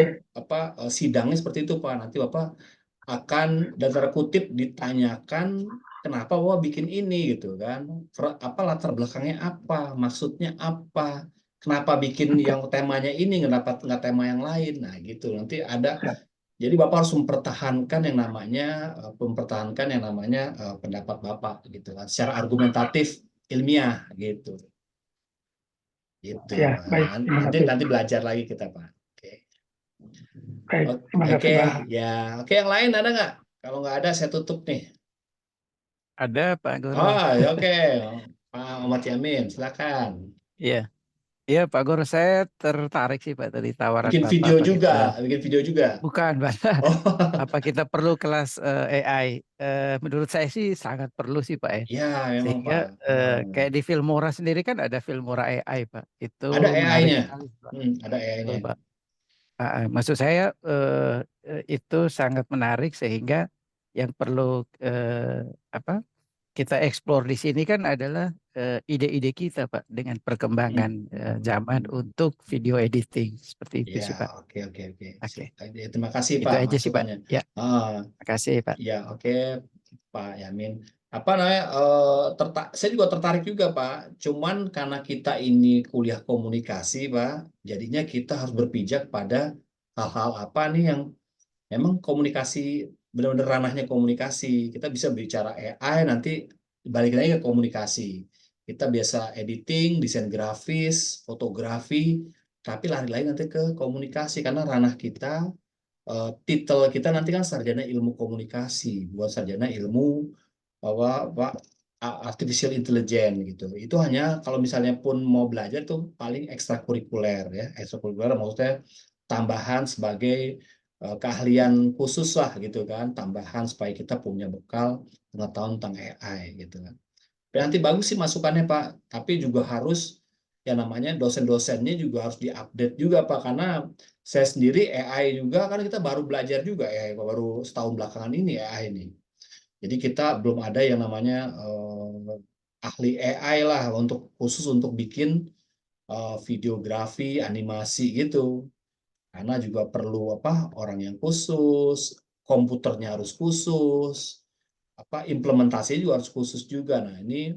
sidangnya seperti itu Pak. Nanti Bapak akan dan tanda kutip ditanyakan kenapa Bapak bikin ini gitu kan. Apa latar belakangnya apa, maksudnya apa, kenapa bikin yang temanya ini nggak tema yang lain. Nah, gitu. Nanti ada. Jadi Bapak harus mempertahankan yang namanya pendapat Bapak gitu kan, secara argumentatif ilmiah gitu. Gitu. Ya, baik. Nanti belajar lagi kita Pak. Oke. Terima kasih Pak. Ya. Oke, yang lain ada nggak? Kalau nggak ada saya tutup nih. Ada Pak Guru. Oke. Pak Ahmad Yamin, silakan. Iya Pak Guru, saya tertarik sih Pak tadi tawaran bikin Bapak. Bikin video juga. Bukan Pak. Apa kita perlu kelas AI? Menurut saya sih sangat perlu sih Pak ya. Iya, memang Sehingga Pak. kayak di Filmora sendiri kan ada Filmora AI Pak. Itu ada menarik AI-nya. sekali Pak. Ada AI-nya. Pak. Maksud saya itu sangat menarik sehingga yang perlu kita eksplor di sini kan adalah ide-ide kita Pak dengan perkembangan zaman untuk video editing seperti itu sih Pak. Oke. Terima kasih Pak. Itu aja sih Pak. Ya. Terima kasih Pak. Ya, oke Pak Yamin. Apa namanya? Saya juga tertarik juga Pak. Cuman karena kita ini kuliah komunikasi Pak, jadinya kita harus berpijak pada hal-hal apa nih yang memang komunikasi, benar-benar ranahnya komunikasi. Kita bisa bicara AI, nanti balik lagi ke komunikasi. Kita biasa editing, desain grafis, fotografi, tapi lari-lari nanti ke komunikasi karena ranah kita, titel kita nanti kan sarjana ilmu komunikasi, bukan sarjana ilmu artificial intelligence gitu. Itu hanya kalau misalnya pun mau belajar itu paling ekstrakurikuler ya. Ekstrakurikuler maksudnya tambahan sebagai keahlian khusus lah gitu kan, tambahan supaya kita punya bekal pengetahuan tentang AI gitu kan. Dan nanti bagus sih masukannya Pak, tapi juga harus ya namanya dosen-dosennya juga harus diupdate juga Pak, karena saya sendiri AI juga kan kita baru belajar juga ya, baru setahun belakangan ini AI ini. Jadi kita belum ada yang namanya ahli AI lah untuk khusus untuk bikin videografi, animasi gitu. Karena juga perlu apa orang yang khusus, komputernya harus khusus, apa implementasi juga harus khusus juga. Nah ini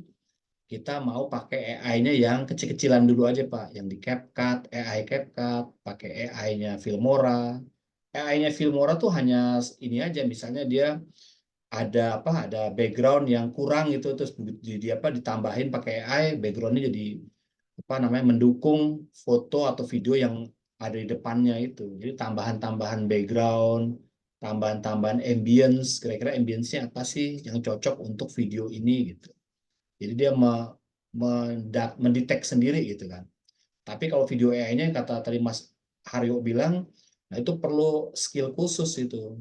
kita mau pakai AI-nya yang kecil-kecilan dulu aja Pak, yang di CapCut, AI CapCut, pakai AI-nya Filmora. AI-nya Filmora tuh hanya ini aja, misalnya dia ada apa ada background yang kurang gitu terus di apa ditambahin pakai AI backgroundnya jadi apa namanya mendukung foto atau video yang ada di depannya itu jadi tambahan-tambahan background tambahan-tambahan ambience kira-kira ambience-nya apa sih yang cocok untuk video ini gitu jadi dia mendetek sendiri gitu kan tapi kalau video AI-nya kata tadi Mas Haryo bilang nah itu perlu skill khusus itu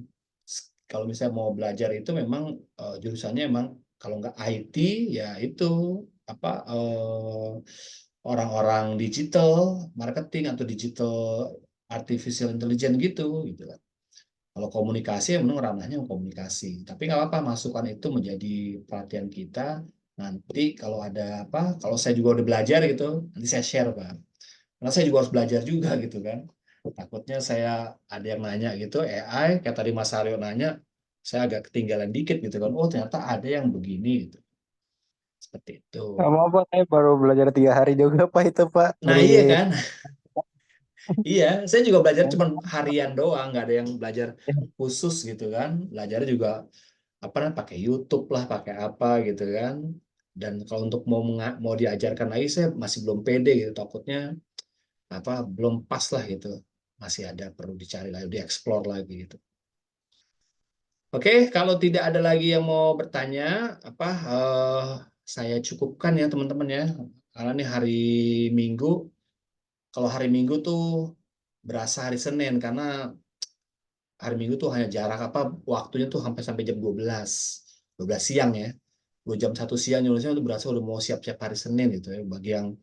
kalau misalnya mau belajar itu memang jurusannya memang kalau nggak IT ya itu apa orang-orang digital marketing atau digital artificial intelligence gitu kan. Kalau komunikasi memang ranahnya komunikasi. Tapi nggak apa-apa masukan itu menjadi perhatian kita. Nanti kalau ada apa, kalau saya juga udah belajar gitu, nanti saya share Pak. Karena saya juga harus belajar juga gitu kan. Takutnya saya ada yang nanya gitu, AI, kayak tadi Mas Aryo nanya, saya agak ketinggalan dikit gitu kan. Oh ternyata ada yang begini gitu. Seperti itu. Nggak mau Pak, saya baru belajar 3 hari juga Pak itu Pak. Nah Dari iya kan, iya, saya juga belajar cuma harian doang, nggak ada yang belajar khusus gitu kan. Belajar juga apa namanya pakai YouTube lah, pakai apa gitu kan. Dan kalau untuk mau diajarkan lagi, saya masih belum pede gitu. Takutnya apa belum pas lah gitu. Masih ada perlu dicari lagi, dieksplor lagi gitu. Oke, kalau tidak ada lagi yang mau bertanya, apa saya cukupkan ya teman-teman ya. Karena ini hari Minggu. Kalau hari Minggu tuh berasa hari Senin karena hari Minggu tuh hanya jarak apa waktunya tuh sampai sampai jam 12 siang ya. 2 jam 1 siang Indonesia itu berasa udah mau siap-siap hari Senin gitu ya. Bagi yang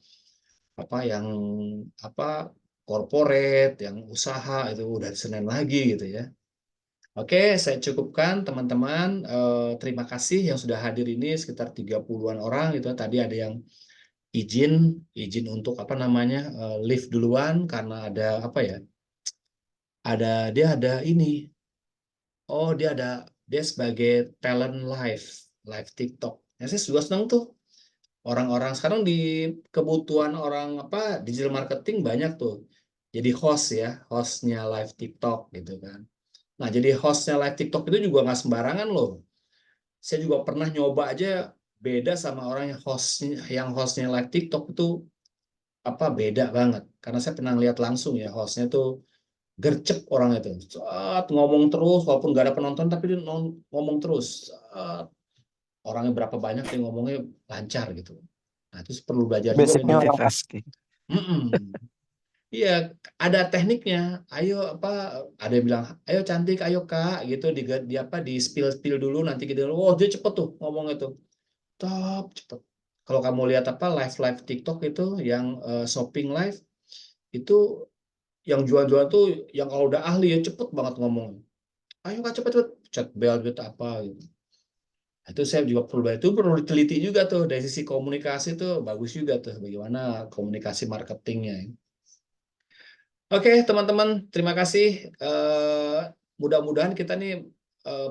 apa corporate, yang usaha itu udah hari Senin lagi gitu ya. Oke, saya cukupkan teman-teman. Terima kasih yang sudah hadir ini sekitar 30-an orang gitu. Tadi ada yang izin untuk apa namanya live duluan karena ada apa ya? Dia ada ini. Oh, dia sebagai talent live TikTok. Ya, saya juga senang tuh. Orang-orang sekarang di kebutuhan orang apa digital marketing banyak tuh. Jadi host ya, hostnya live TikTok gitu kan. Nah, jadi hostnya live TikTok itu juga nggak sembarangan loh. Saya juga pernah nyoba aja beda sama orang yang hostnya live TikTok itu apa beda banget. Karena saya pernah lihat langsung ya hostnya tuh gercep orang itu. Saat ngomong terus walaupun nggak ada penonton tapi dia ngomong terus. Orangnya berapa banyak dia ngomongnya lancar gitu. Nah, itu perlu belajar juga basicnya memang. orang Multitasking. Iya, ada tekniknya. Ayo apa? Ada yang bilang, ayo cantik, ayo kak, gitu di apa di spill dulu nanti gitu. Oh dia cepet tuh ngomongnya tuh, top cepet. Kalau kamu lihat apa live TikTok itu yang shopping live itu yang jual-jual tuh yang kalau udah ahli ya cepet banget ngomong. Ayo kak cepet cepet, chat bell gitu apa gitu. Nah, itu saya juga perlu diteliti juga tuh dari sisi komunikasi tuh bagus juga tuh bagaimana komunikasi marketingnya. Oke, teman-teman, terima kasih. Mudah-mudahan kita nih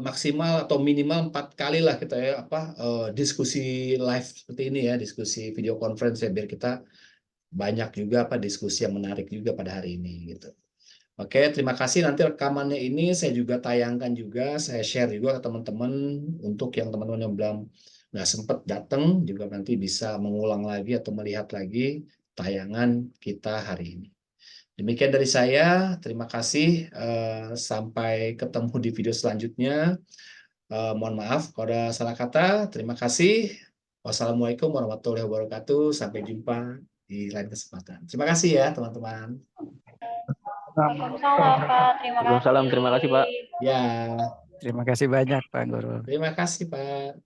maksimal atau minimal 4 kali lah kita ya diskusi live seperti ini ya, diskusi video conference ya biar kita banyak juga diskusi yang menarik juga pada hari ini gitu. Oke, terima kasih. Nanti rekamannya ini saya juga tayangkan juga, saya share juga ke teman-teman untuk yang teman-teman yang belum nggak sempat datang juga nanti bisa mengulang lagi atau melihat lagi tayangan kita hari ini. Demikian dari saya, terima kasih. Sampai ketemu di video selanjutnya. Mohon maaf kalau ada salah kata. Terima kasih. Wassalamualaikum warahmatullahi wabarakatuh. Sampai jumpa di lain kesempatan. Terima kasih ya teman-teman. Waalaikumsalam Pak, terima kasih. Waalaikumsalam, terima kasih Pak. Ya, Terima kasih banyak Pak Guru. terima kasih Pak.